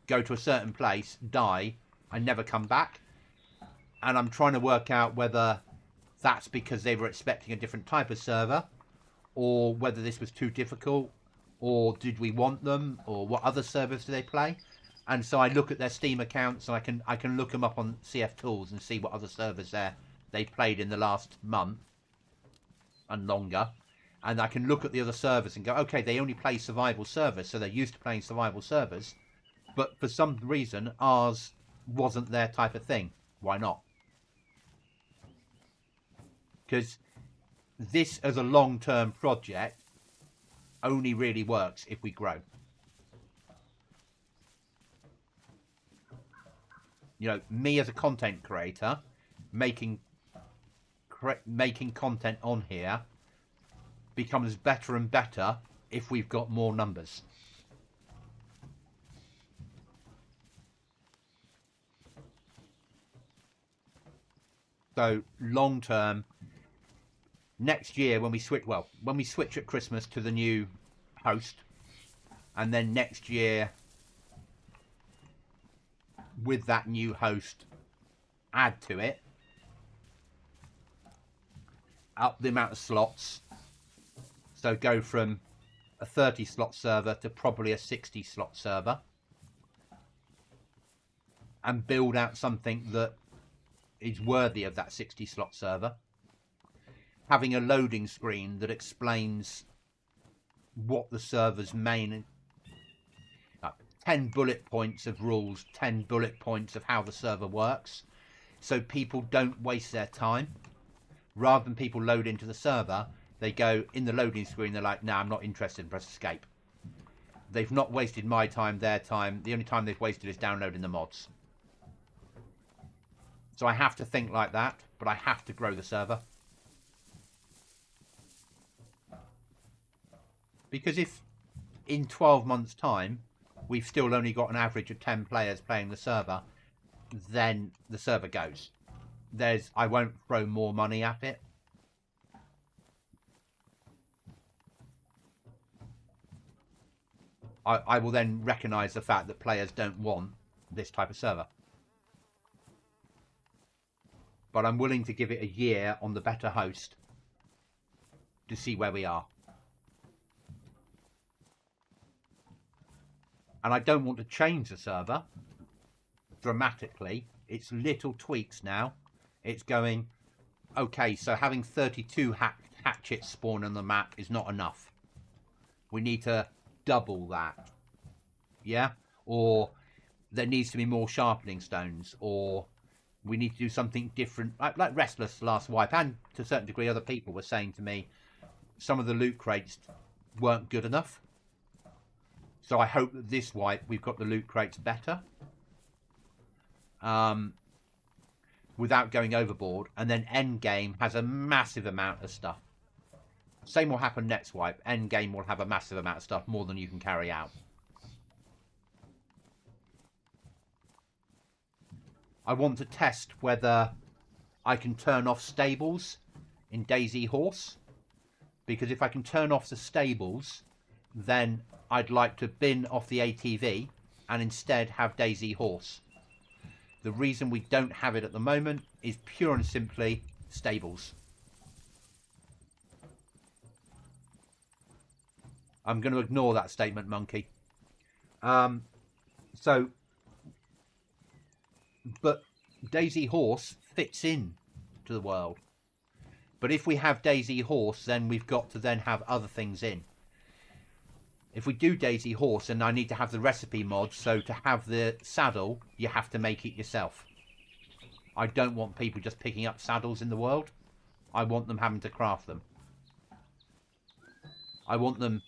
go to a certain place, die, and never come back. And I'm trying to work out whether that's because they were expecting a different type of server, or whether this was too difficult, or did we want them, or what other servers do they play. And so I look at their Steam accounts and I can look them up on CF Tools and see what other servers they played in the last month and longer. And I can look at the other servers and go, okay, they only play survival servers, so they're used to playing survival servers. But for some reason, ours wasn't their type of thing. Why not? Because this as a long-term project only really works if we grow. You know, me as a content creator, making content on here becomes better and better if we've got more numbers. So long term, next year when we switch at Christmas to the new host, and then next year with that new host, add to it, up the amount of slots. So go from a 30 slot server to probably a 60 slot server, and build out something that is worthy of that 60 slot server. Having a loading screen that explains what the server's main 10 bullet points of rules, 10 bullet points of how the server works, so people don't waste their time. Rather than people load into the server, they go in the loading screen, they're like, nah, I'm not interested, and press escape. They've not wasted my time, their time. The only time they've wasted is downloading the mods. So I have to think like that, but I have to grow the server. Because if in 12 months' time we've still only got an average of 10 players playing the server, then the server goes. I won't throw more money at it. I will then recognise the fact that players don't want this type of server. But I'm willing to give it a year on the better host to see where we are. And I don't want to change the server dramatically. It's little tweaks now. It's going, okay, so having 32 hatchets spawn on the map is not enough. We need to double that. Yeah? Or there needs to be more sharpening stones, or we need to do something different. Like Restless last wipe, and to a certain degree other people were saying to me some of the loot crates weren't good enough. So I hope that this wipe we've got the loot crates better, without going overboard. And then endgame has a massive amount of stuff. Same will happen next wipe. Endgame will have a massive amount of stuff, more than you can carry out. I want to test whether I can turn off stables in DAYZ Horse, because if I can turn off the stables, then I'd like to bin off the ATV and instead have DAYZ Horse. The reason we don't have it at the moment is pure and simply stables. I'm going to ignore that statement, Monkey. But DAYZ Horse fits in to the world. But if we have DAYZ Horse, then we've got to then have other things in. If we do DAYZ Horse, then I need to have the recipe mod, so to have the saddle, you have to make it yourself. I don't want people just picking up saddles in the world. I want them having to craft them. I want them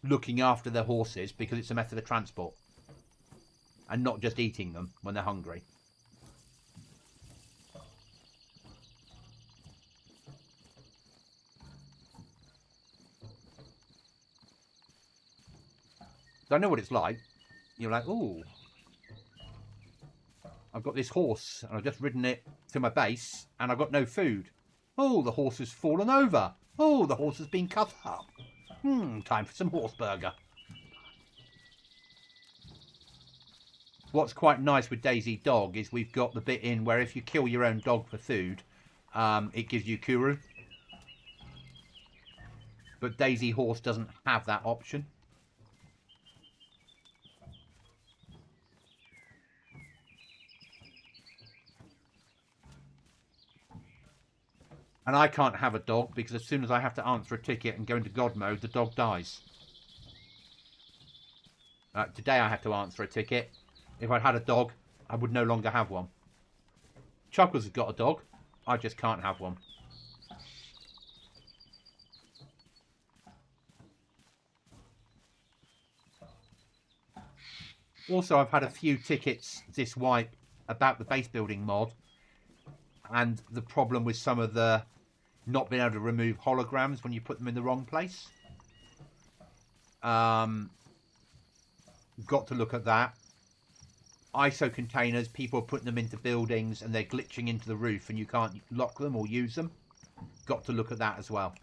looking after their horses, because it's a method of transport. And not just eating them when they're hungry. I know what it's like. You're like, ooh, I've got this horse and I've just ridden it to my base and I've got no food. Oh, the horse has fallen over. Oh, the horse has been cut up. Time for some horse burger. What's quite nice with DAYZ Dog is we've got the bit in where if you kill your own dog for food, it gives you Kuru. But DAYZ Horse doesn't have that option. And I can't have a dog because as soon as I have to answer a ticket and go into God mode, the dog dies. Today I had to answer a ticket. If I'd had a dog, I would no longer have one. Chuckles has got a dog. I just can't have one. Also, I've had a few tickets this wipe about the base building mod. And the problem with some of the not being able to remove holograms when you put them in the wrong place. Got to look at that. ISO containers, people are putting them into buildings and they're glitching into the roof and you can't lock them or use them. Got to look at that as well.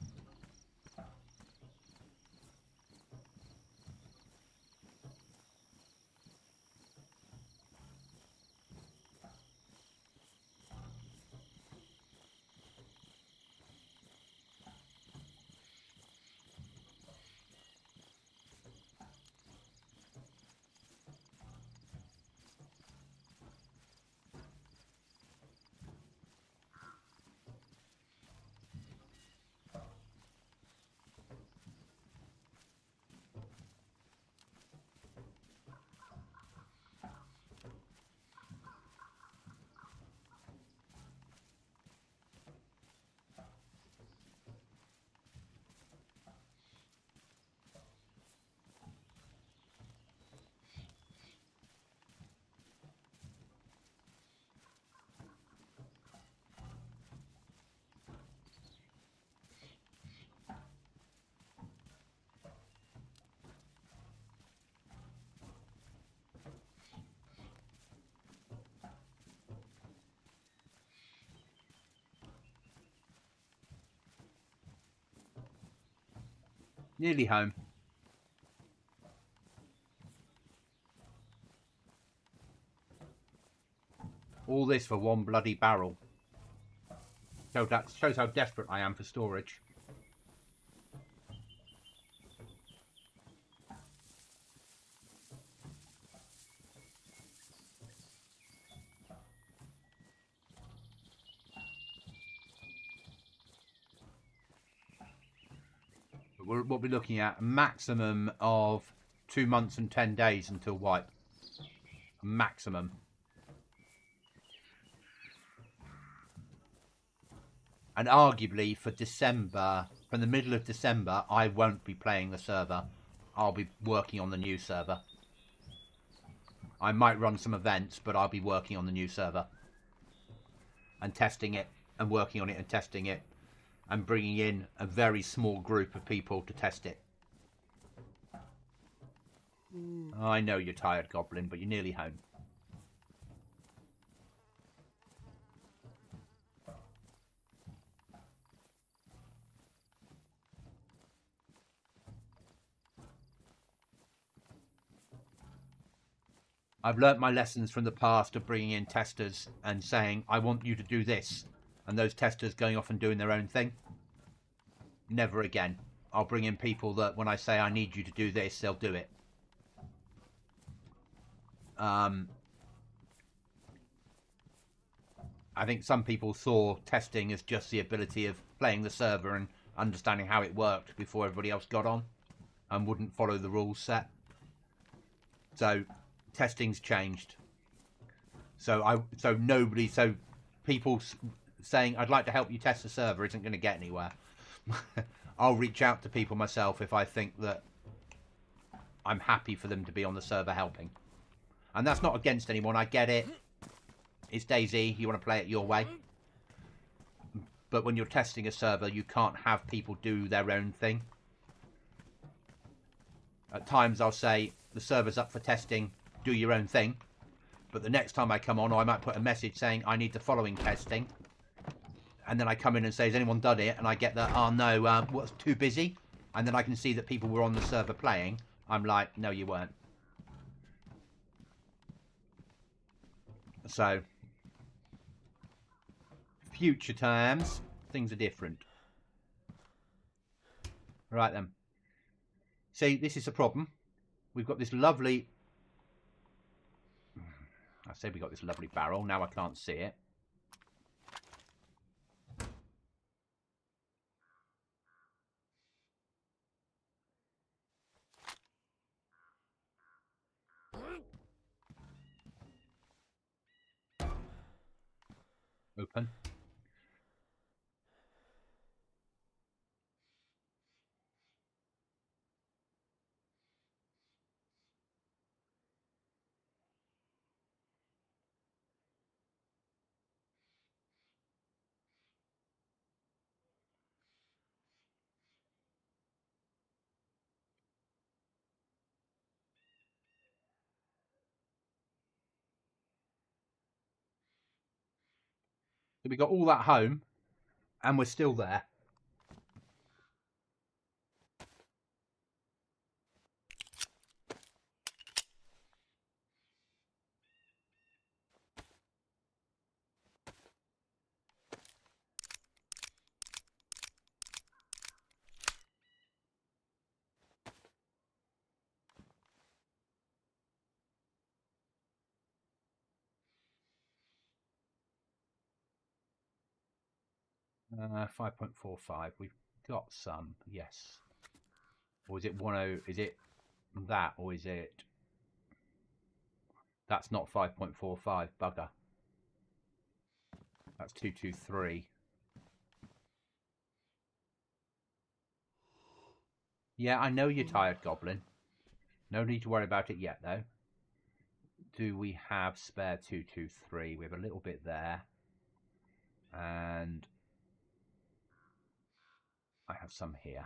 Nearly home. All this for one bloody barrel. So that shows how desperate I am for storage. we'll be looking at a maximum of 2 months and 10 days until wipe. Maximum. And arguably for December, from the middle of December, I won't be playing the server. I'll be working on the new server. I might run some events, but I'll be working on the new server. And testing it, and working on it and testing it. And bringing in a very small group of people to test it. I know you're tired, Goblin, but you're nearly home. I've learnt my lessons from the past of bringing in testers and saying, I want you to do this. And those testers going off and doing their own thing. Never again. I'll bring in people that when I say I need you to do this, they'll do it. I think some people saw testing as just the ability of playing the server and understanding how it worked before everybody else got on and wouldn't follow the rules set. So testing's changed. So people saying I'd like to help you test the server isn't going to get anywhere. I'll reach out to people myself if I think that I'm happy for them to be on the server helping. And that's not against anyone. I get it. It's DayZ. You want to play it your way. But when you're testing a server, you can't have people do their own thing. At times I'll say, the server's up for testing, do your own thing. But the next time I come on, I might put a message saying, I need the following testing. And then I come in and say, has anyone done it? And I get that, oh no, what's too busy? And then I can see that people were on the server playing. I'm like, no, you weren't. So, future times, things are different. Right then. See, this is the problem. We've got this lovely... I say we got this lovely barrel. Now I can't see it. Open. So we got all that home, and we're still there. Uh, 5.45. We've got some, yes. Or is it 10? Is it that, or is it? That's not 5.45. Bugger. That's 223. Yeah, I know you're tired, Goblin. No need to worry about it yet, though. Do we have spare 223? We have a little bit there. And I have some here.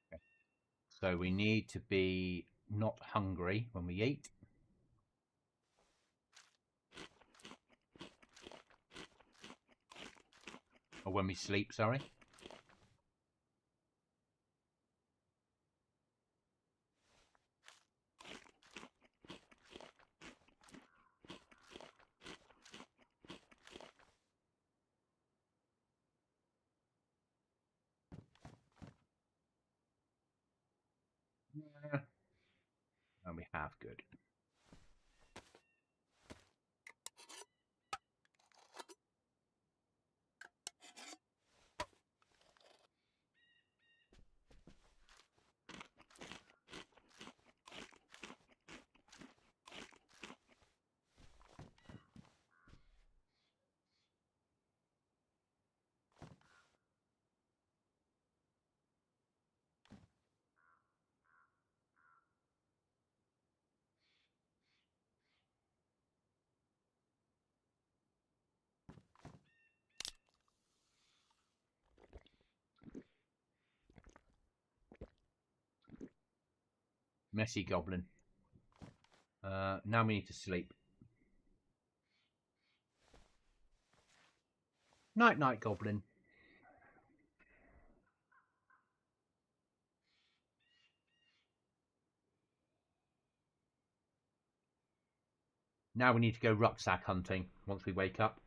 Okay. So we need to be not hungry when we eat. Or when we sleep, sorry. And we have, good. Messy goblin. Now we need to sleep. Night night goblin. Now we need to go rucksack hunting once we wake up.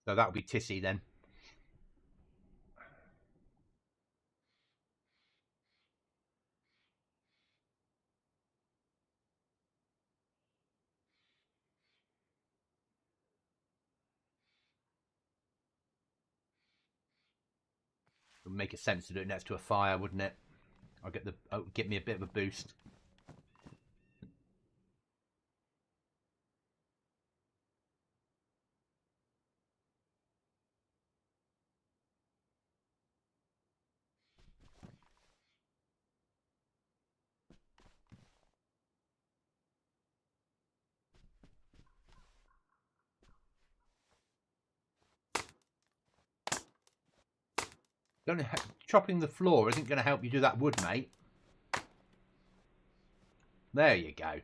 So that'll be Tissy then. It would make a sense to do it next to a fire, wouldn't it? I'll get me a bit of a boost. Chopping the floor isn't going to help you do that wood, mate. There you go.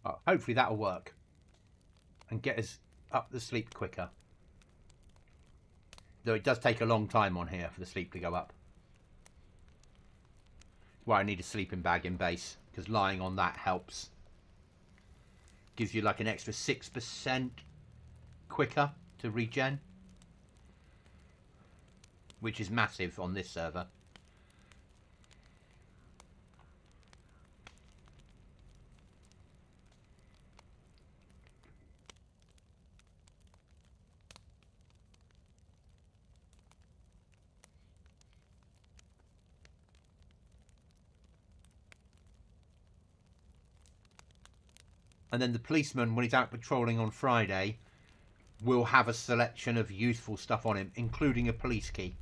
Oh, hopefully that'll work and get us up the sleep quicker. Though it does take a long time on here for the sleep to go up. Well, I need a sleeping bag in base because lying on that helps. Gives you like an extra 6% quicker to regen, which is massive on this server. And then the policeman, when he's out patrolling on Friday, will have a selection of useful stuff on him, including a police key.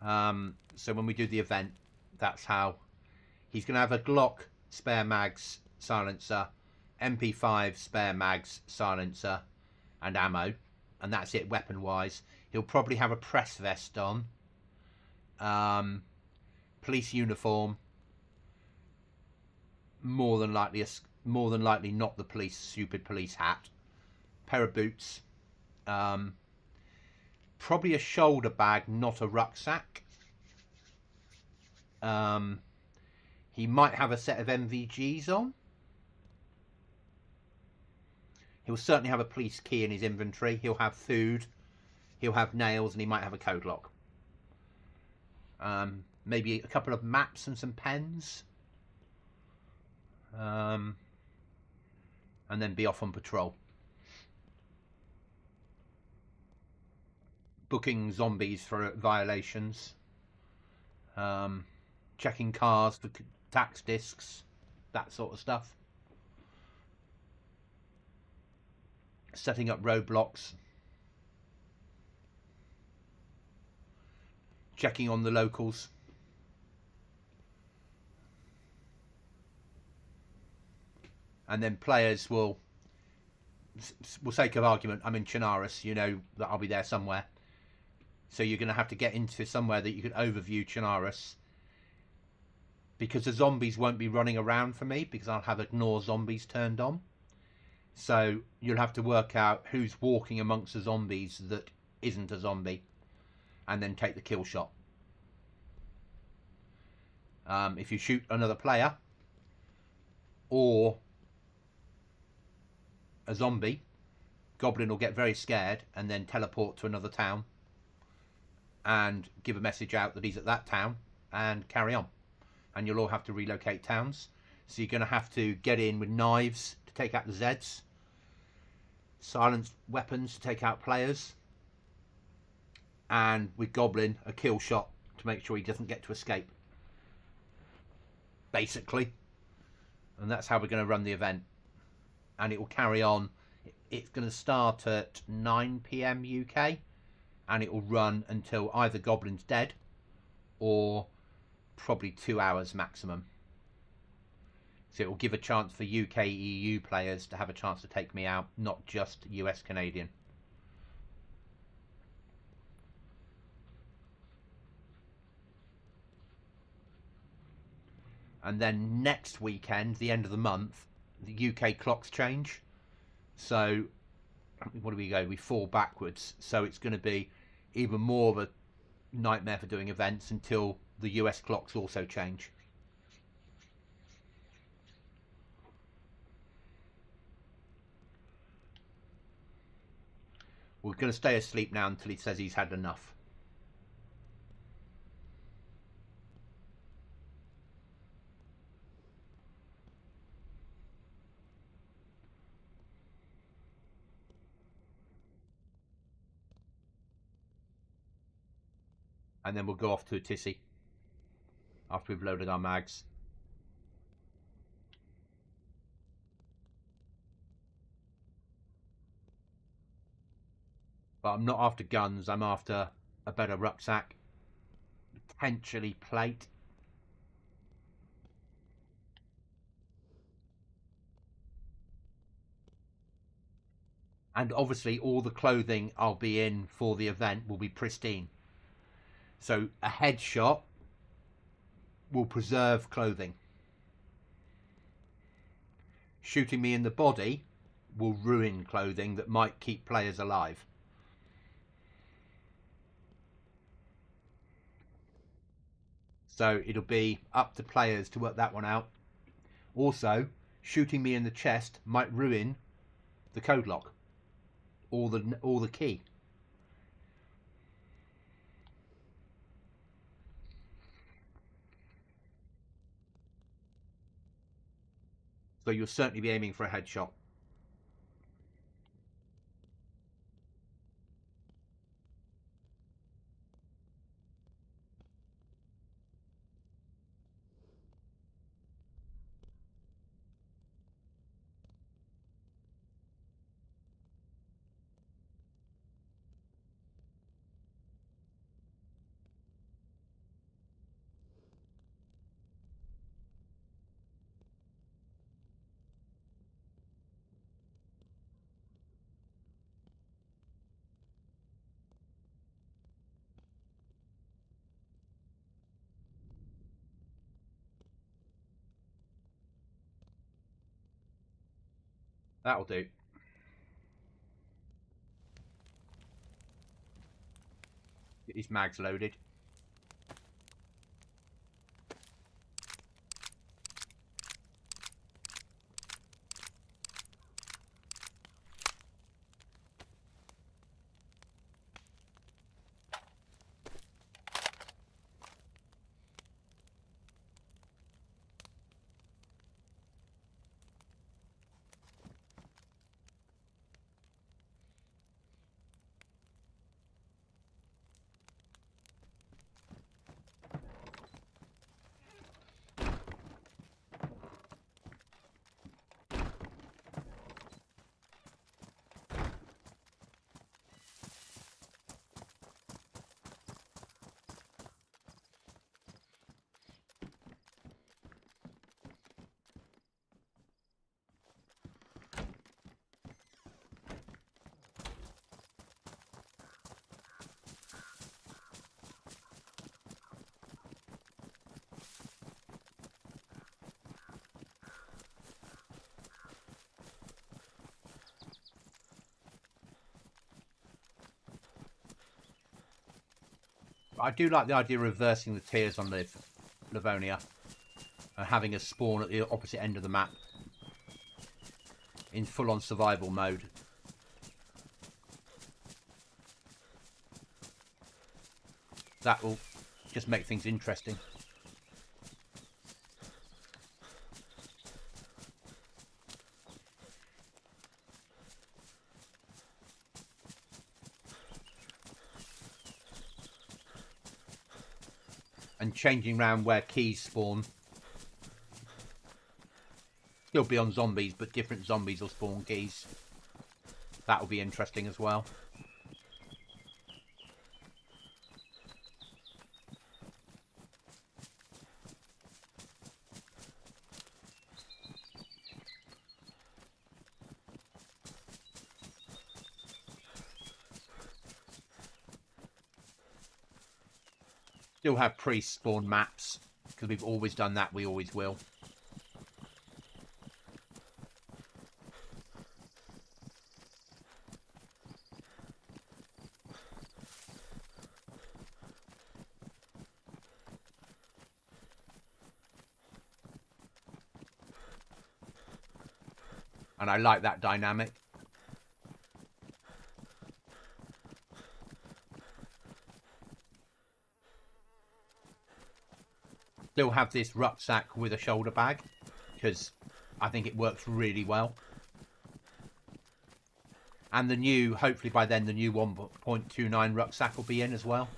So when we do the event, that's how he's going to have a Glock spare mags silencer MP5, spare mags, silencer, and ammo, and that's it weapon wise. He'll probably have a press vest on, police uniform, more than likely not the stupid police hat, pair of boots, probably a shoulder bag, not a rucksack. He might have a set of MVGs on. He'll certainly have a police key in his inventory. He'll have food. He'll have nails, and he might have a code lock. Maybe a couple of maps and some pens. And then be off on patrol. Booking zombies for violations. Checking cars for tax discs. That sort of stuff. Setting up roadblocks. Checking on the locals. And then players will sake of argument, I'm in Chinaris, you know that I'll be there somewhere. So you're going to have to get into somewhere that you can overview Chinaris. Because the zombies won't be running around for me, because I'll have ignore zombies turned on. So you'll have to work out who's walking amongst the zombies that isn't a zombie. And then take the kill shot. If you shoot another player or a zombie, Goblin will get very scared and then teleport to another town and give a message out that he's at that town and carry on. And you'll all have to relocate towns. So you're going to have to get in with knives to take out the Zeds, silenced weapons to take out players, and with Goblin a kill shot to make sure he doesn't get to escape, basically. And that's how we're going to run the event. And it will carry on. It's going to start at 9 PM UK, and it will run until either Goblin's dead or probably 2 hours maximum. So it will give a chance for UK EU players to have a chance to take me out, not just US Canadian. And then next weekend, the end of the month, the UK clocks change. So, what do we go? We fall backwards. So it's going to be even more of a nightmare for doing events until the US clocks also change. We're going to stay asleep now until he says he's had enough. And then we'll go off to a tissy after we've loaded our mags. But I'm not after guns, I'm after a better rucksack, potentially plate. And obviously all the clothing I'll be in for the event will be pristine. So a headshot will preserve clothing. Shooting me in the body will ruin clothing that might keep players alive. So it'll be up to players to work that one out. Also, shooting me in the chest might ruin the code lock or the key. So you'll certainly be aiming for a headshot. That'll do. Get his mags loaded. I do like the idea of reversing the tiers on Livonia and having a spawn at the opposite end of the map in full-on survival mode. That will just make things interesting. And changing around where keys spawn. Still be on zombies, but different zombies will spawn keys. That will be interesting as well. Still have pre-spawn maps, because we've always done that, we always will. And I like that dynamic. Still have this rucksack with a shoulder bag, because I think it works really well. And the new, hopefully by then, the new 1.29 rucksack will be in as well.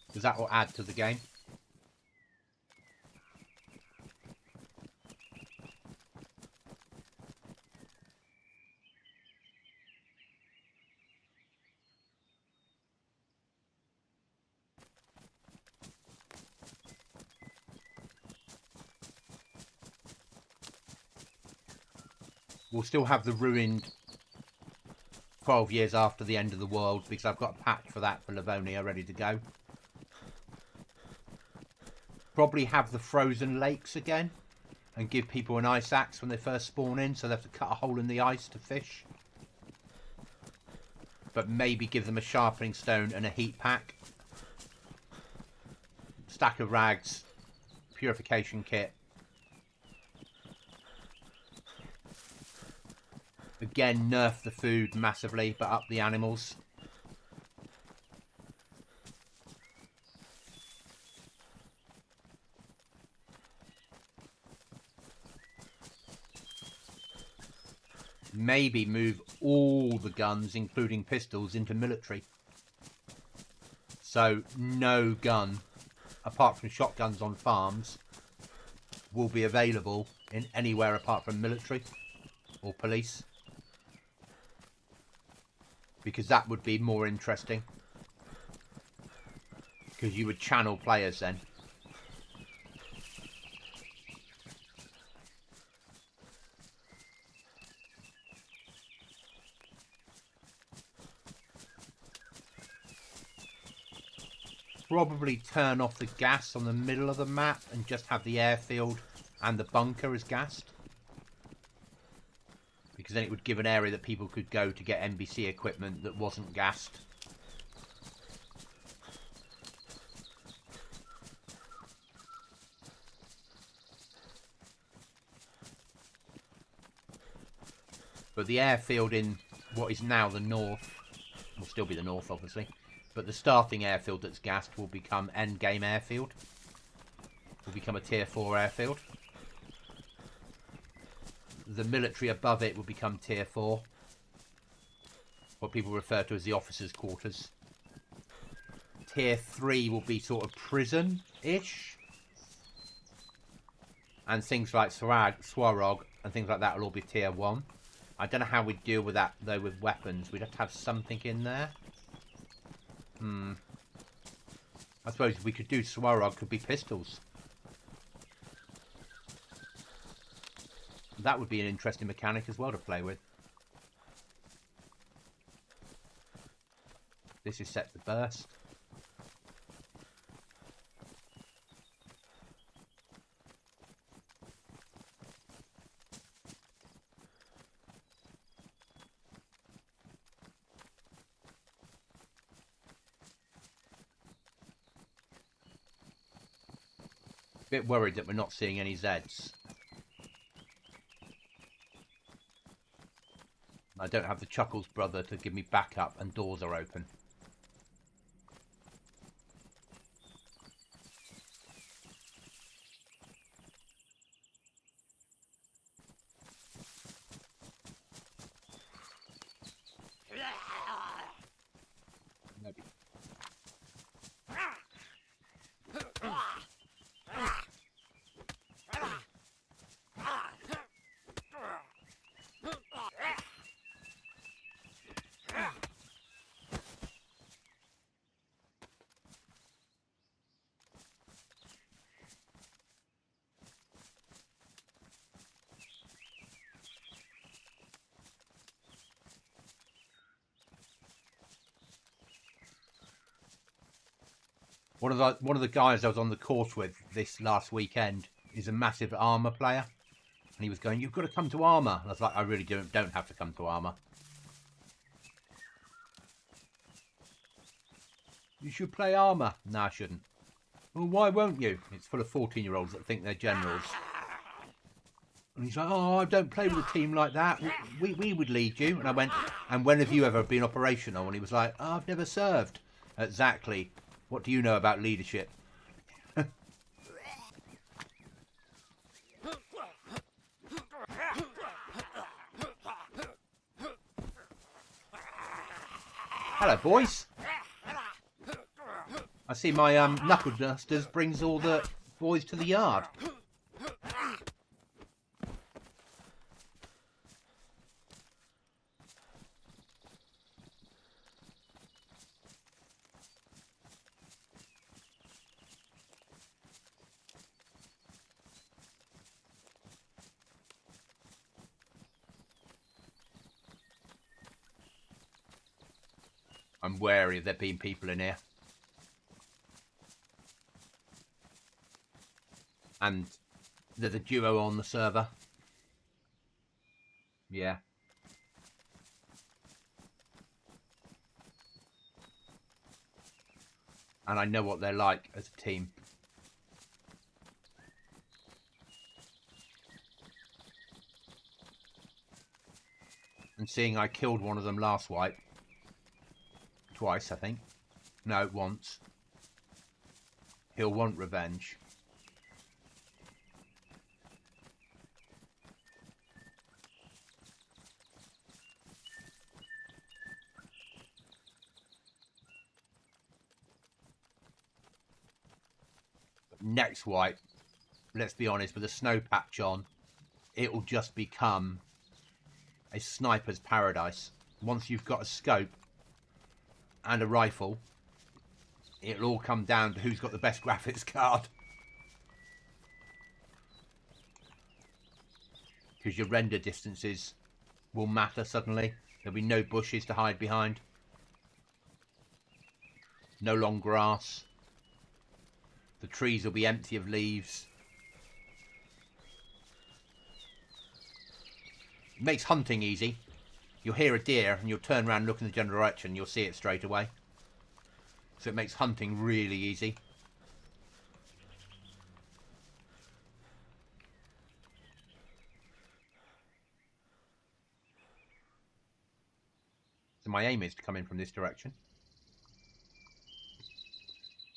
Because that will add to the game. We'll still have the ruined 12 years after the end of the world, because I've got a patch for that for Livonia ready to go. Probably have the frozen lakes again and give people an ice axe when they first spawn in, so they have to cut a hole in the ice to fish. But maybe give them a sharpening stone and a heat pack. Stack of rags, purification kit. Again, nerf the food massively, but up the animals. maybe move all the guns, including pistols, into military. So no gun, apart from shotguns on farms, will be available in anywhere apart from military or police. Because that would be more interesting. Because you would channel players then. Probably turn off the gas on the middle of the map and just have the airfield and the bunker as gassed. Because then it would give an area that people could go to get NBC equipment that wasn't gassed. But the airfield in what is now the north, will still be the north obviously, but the starting airfield that's gassed will become endgame airfield. Will become a tier 4 airfield. The military above it will become tier 4. What people refer to as the officers' quarters. Tier 3 will be sort of prison-ish. And things like Swarog and things like that will all be tier 1. I don't know how we'd deal with that, though, with weapons. We'd have to have something in there. I suppose we could do Swarog, could be pistols. That would be an interesting mechanic as well to play with. This is set to burst. Bit worried that we're not seeing any Zs. I don't have the Chuckles brother to give me backup and doors are open. Maybe. One of the guys I was on the course with this last weekend is a massive armour player. And he was going, "You've got to come to armour." And I was like, I really don't have to come to armour. You should play armour. No, I shouldn't. Well, why won't you? It's full of 14-year-olds that think they're generals. And he's like, "Oh, I don't play with a team like that. We would lead you." And I went, "And when have you ever been operational?" And he was like, "Oh, I've never served." Exactly. What do you know about leadership? Hello, boys. I see my knuckle dusters brings all the boys to the yard. I'm wary of there being people in here. And there's a duo on the server. Yeah. And I know what they're like as a team. And seeing I killed one of them last wipe. Twice, I think. No, once. He'll want revenge. next wipe, let's be honest, with a snow patch on, it will just become a sniper's paradise. Once you've got a scope and a rifle, it'll all come down to who's got the best graphics card. Because your render distances will matter suddenly. There'll be no bushes to hide behind. No long grass. The trees will be empty of leaves. It makes hunting easy. You'll hear a deer and you'll turn around and look in the general direction and you'll see it straight away. So it makes hunting really easy. So my aim is to come in from this direction.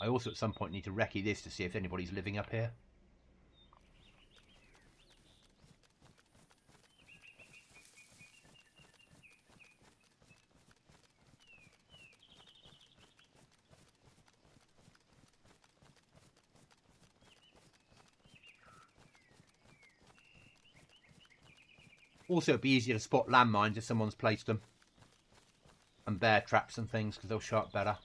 I also at some point need to recce this to see if anybody's living up here. Also, it'd be easier to spot landmines if someone's placed them. And bear traps and things, because they'll show up better.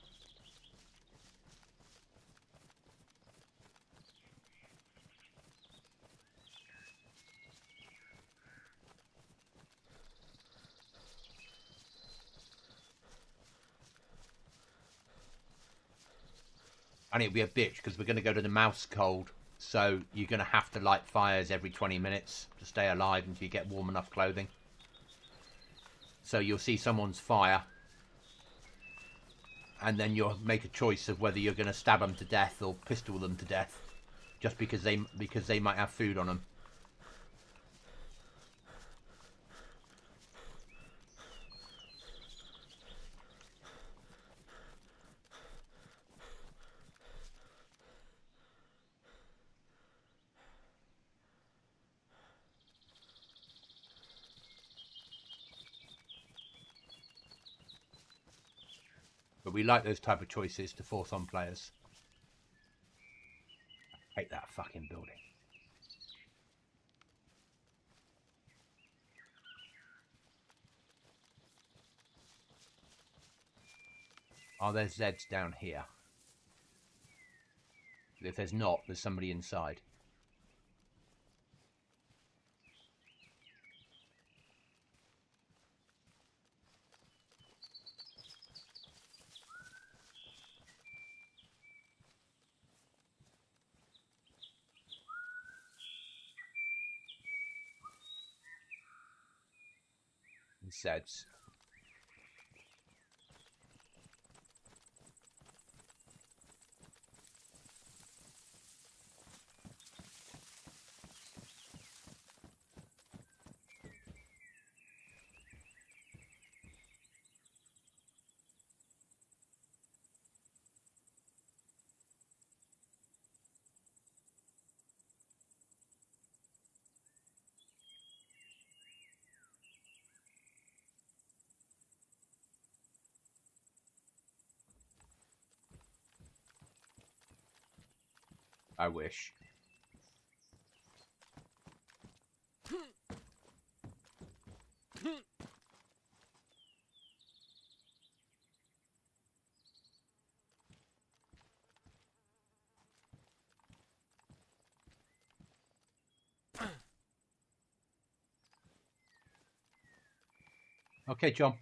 And it'll be a bitch, because we're going to go to the mouse cold. So you're going to have to light fires every 20 minutes to stay alive until you get warm enough clothing. So you'll see someone's fire. And then you'll make a choice of whether you're going to stab them to death or pistol them to death. Just because they might have food on them. But we like those type of choices to force on players. I hate that fucking building. Are there Zeds down here? If there's not, there's somebody inside. Zeds. I wish. Okay, John.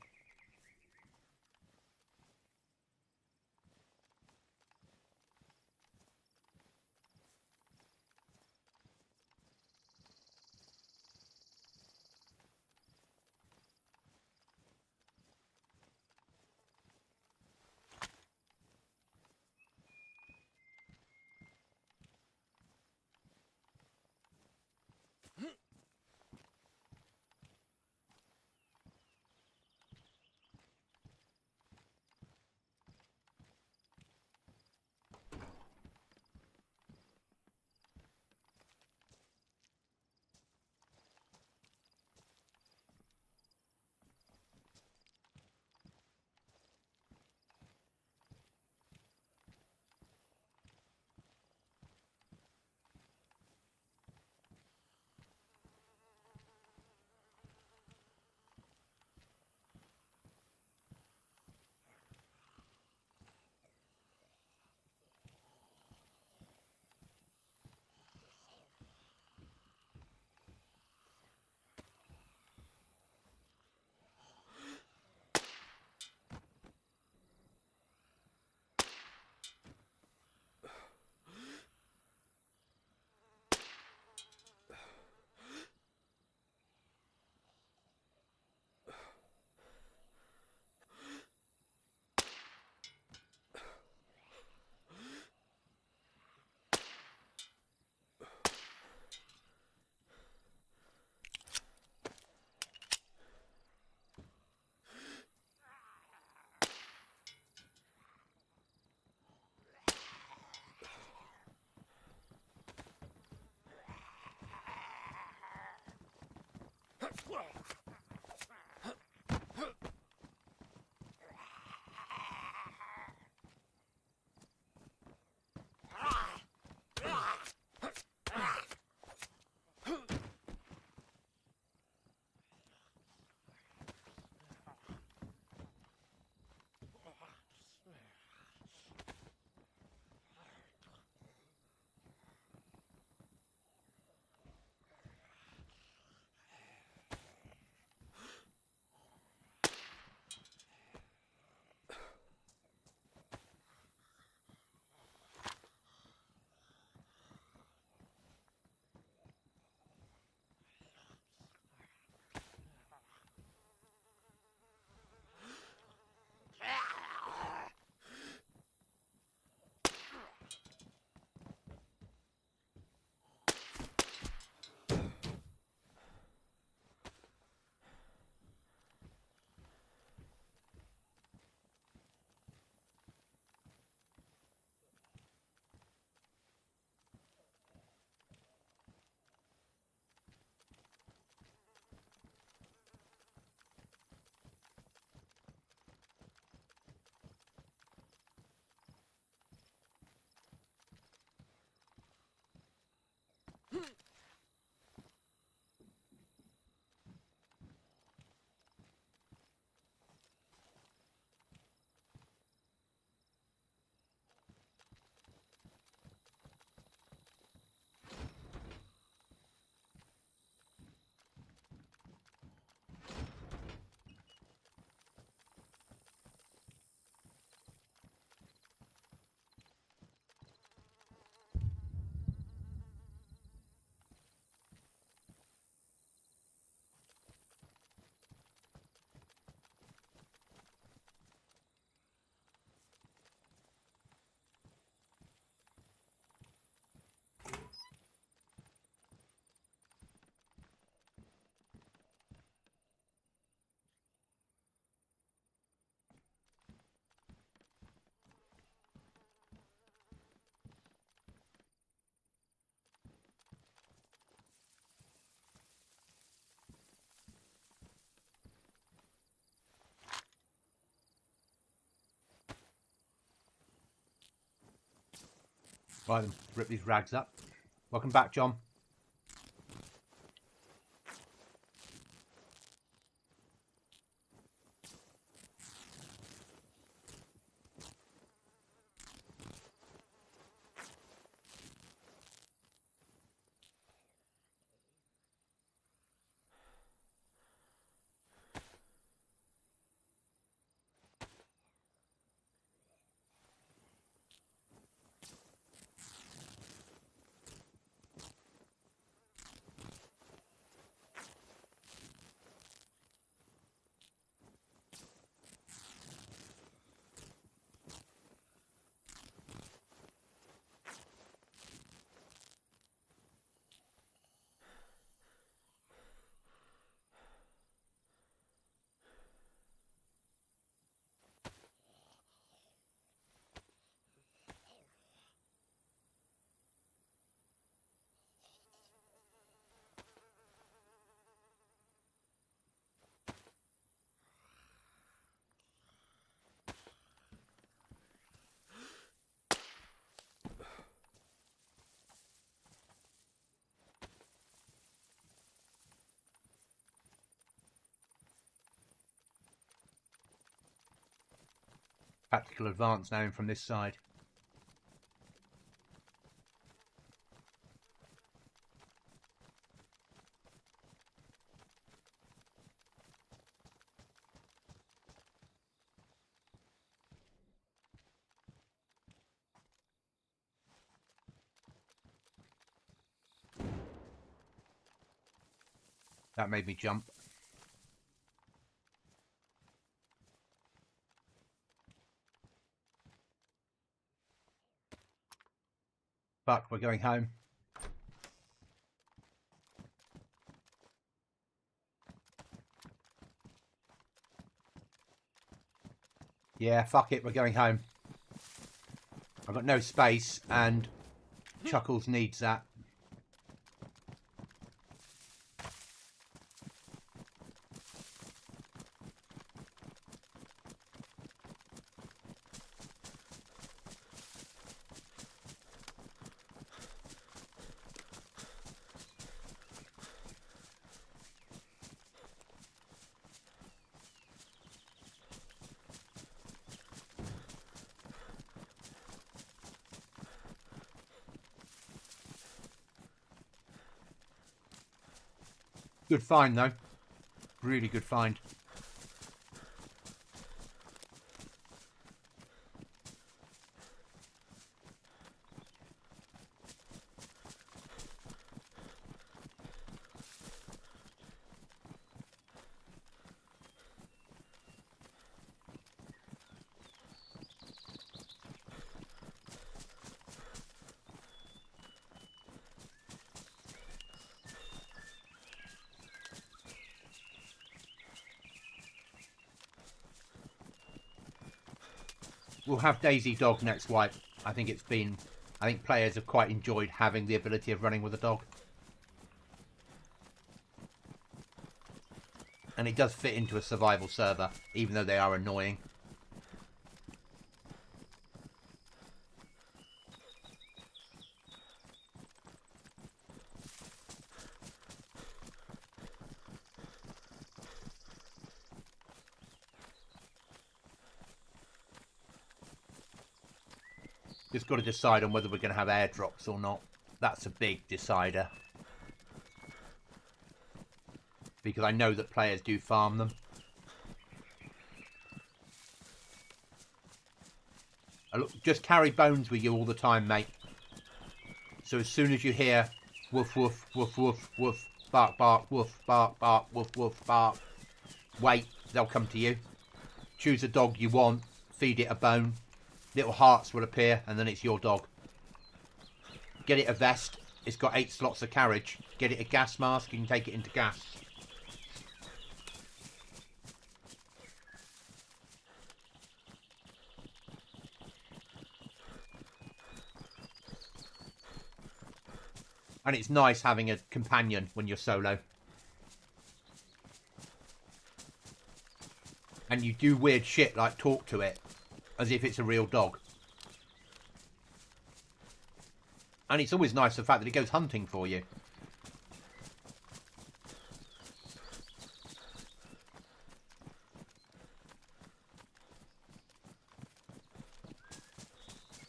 Right then, rip these rags up. Welcome back, John. Tactical advance now in from this side. That made me jump. But we're going home. Yeah, fuck it, we're going home. I've got no space and Chuckles needs that. Good find, though. Really good find. We'll have DAYZ dog next wipe. I think players have quite enjoyed having the ability of running with a dog. And it does fit into a survival server, even though they are annoying. Just got to decide on whether we're going to have airdrops or not. That's a big decider. Because I know that players do farm them. Just carry bones with you all the time, mate. So as soon as you hear woof, woof, woof, woof, woof, bark, bark, woof, bark, bark, woof, woof, bark, wait, they'll come to you. Choose a dog you want, feed it a bone. Little hearts will appear, and then it's your dog. Get it a vest. It's got 8 slots of carriage. Get it a gas mask. You can take it into gas. And it's nice having a companion when you're solo. And you do weird shit like talk to it as if it's a real dog. And it's always nice the fact that it goes hunting for you.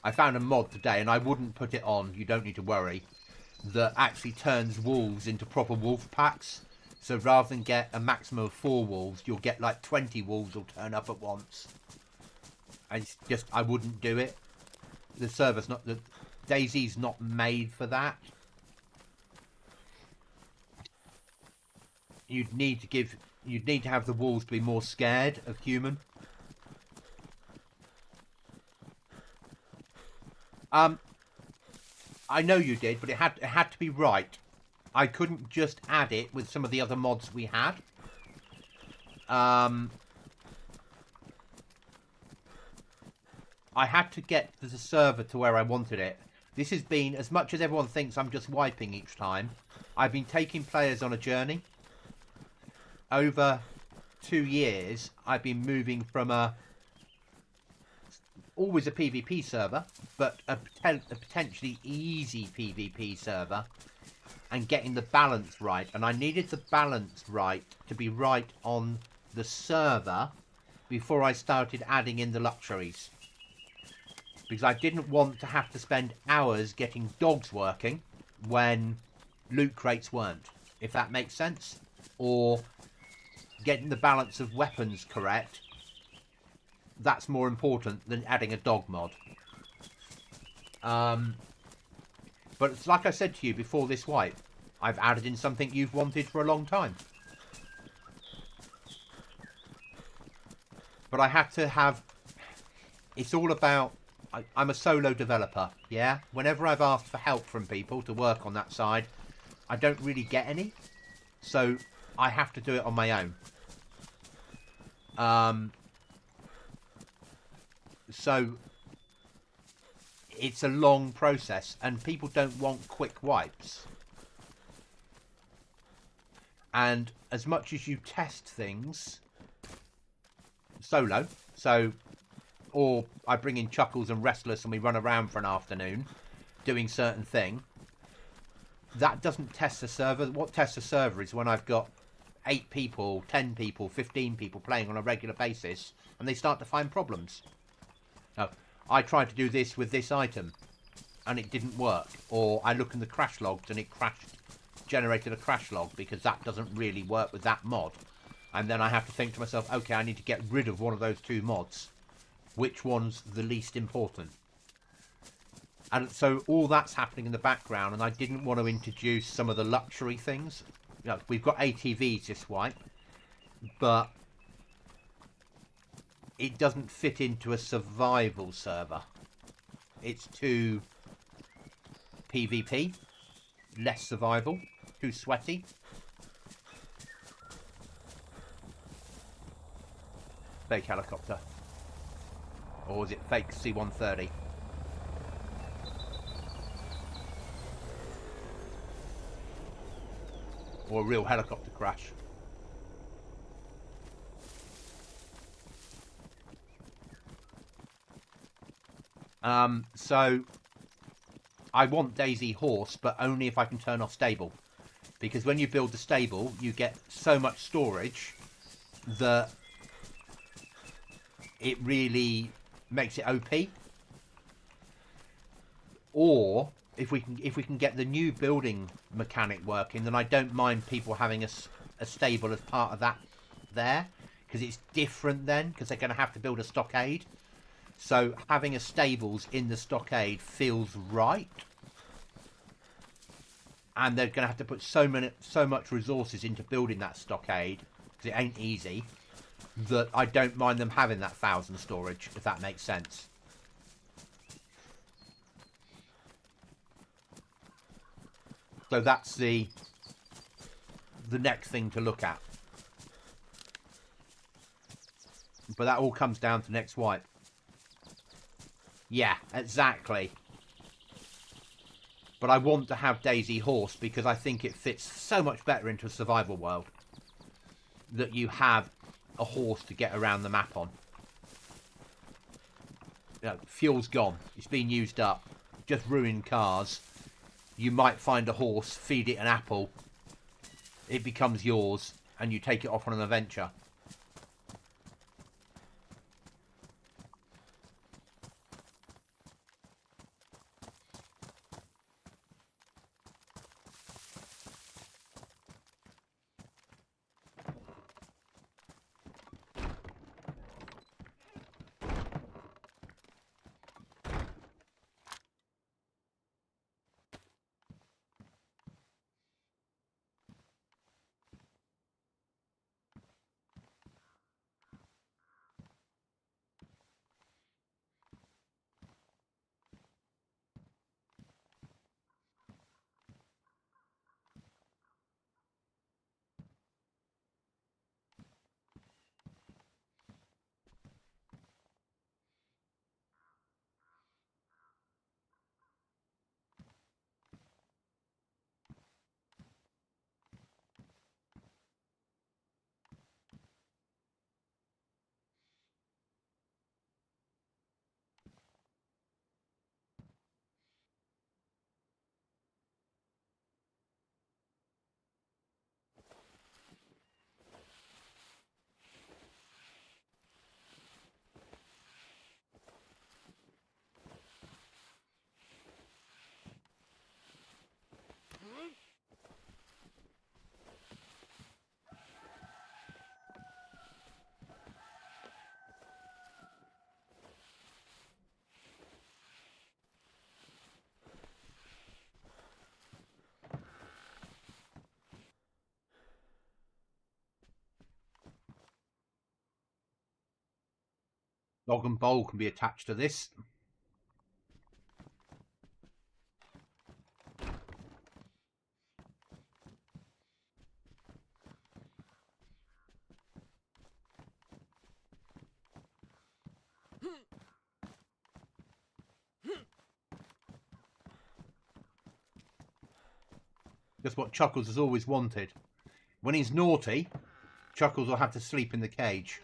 I found a mod today, and I wouldn't put it on, you don't need to worry, that actually turns wolves into proper wolf packs. So rather than get a maximum of 4 wolves, you'll get like 20 wolves will turn up at once. And it's just, I wouldn't do it. The server's not, the DAYZ's not made for that. You'd need to have the wolves be more scared of human. I know you did, but it had to be right. I couldn't just add it with some of the other mods we had. I had to get the server to where I wanted it. This has been, as much as everyone thinks I'm just wiping each time, I've been taking players on a journey. Over 2 years, I've been moving from always a PvP server, but a potentially easy PvP server, and getting the balance right. And I needed the balance right to be right on the server before I started adding in the luxuries. Because I didn't want to have to spend hours getting dogs working when loot crates weren't, if that makes sense. Or getting the balance of weapons correct. That's more important than adding a dog mod. But it's like I said to you before this wipe, I've added in something you've wanted for a long time. But I had to have... It's all about... I'm a solo developer, yeah? Whenever I've asked for help from people to work on that side, I don't really get any. So I have to do it on my own. So it's a long process, and people don't want quick wipes. And as much as you test things solo, or I bring in Chuckles and Restless and we run around for an afternoon doing certain thing, that doesn't test the server. What tests the server is when I've got 8 people, 10 people, 15 people playing on a regular basis, and they start to find problems. Now, I tried to do this with this item and it didn't work, or I look in the crash logs and it crashed generated a crash log because that doesn't really work with that mod. And then I have to think to myself, okay, I need to get rid of one of those two mods. Which one's the least important? And so all that's happening in the background, and I didn't want to introduce some of the luxury things. You know, we've got ATVs this wipe, but it doesn't fit into a survival server. It's too PvP, less survival, too sweaty. Fake helicopter. Or is it fake C-130? Or a real helicopter crash. So I want DAYZ horse, but only if I can turn off stable. Because when you build the stable, you get so much storage that it really makes it OP. Or if we can get the new building mechanic working, then I don't mind people having a stable as part of that there, because it's different then, because they're going to have to build a stockade. So having a stables in the stockade feels right, and they're going to have to put so much resources into building that stockade, because it ain't easy, that I don't mind them having that 1,000 storage, if that makes sense. So that's the next thing to look at. But that all comes down to next wipe. Yeah, exactly. But I want to have DAYZ horse because I think it fits so much better into a survival world. That you have a horse to get around the map on. You know, fuel's gone. It's been used up. Just ruined cars. You might find a horse, feed it an apple. It becomes yours, and you take it off on an adventure. Log and bowl can be attached to this. Just what Chuckles has always wanted. When he's naughty, Chuckles will have to sleep in the cage.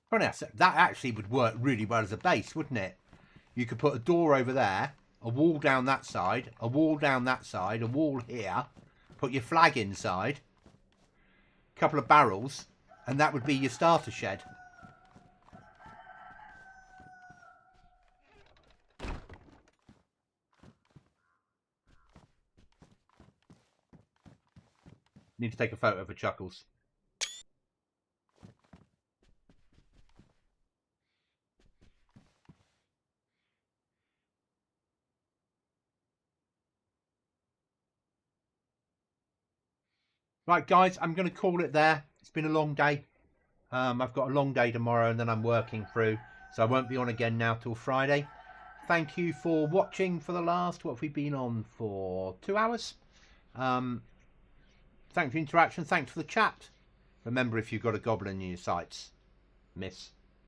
Funny, that actually would work really well as a base, wouldn't it? You could put a door over there, a wall down that side, a wall down that side, a wall here, put your flag inside, a couple of barrels, and that would be your starter shed. Need to take a photo for Chuckles. Right, guys, I'm going to call it there. It's been a long day. I've got a long day tomorrow and then I'm working through. So I won't be on again now till Friday. Thank you for watching for the last, what have we been on for? 2 hours? Thanks for the interaction. Thanks for the chat. Remember, if you've got a goblin in your sights, miss.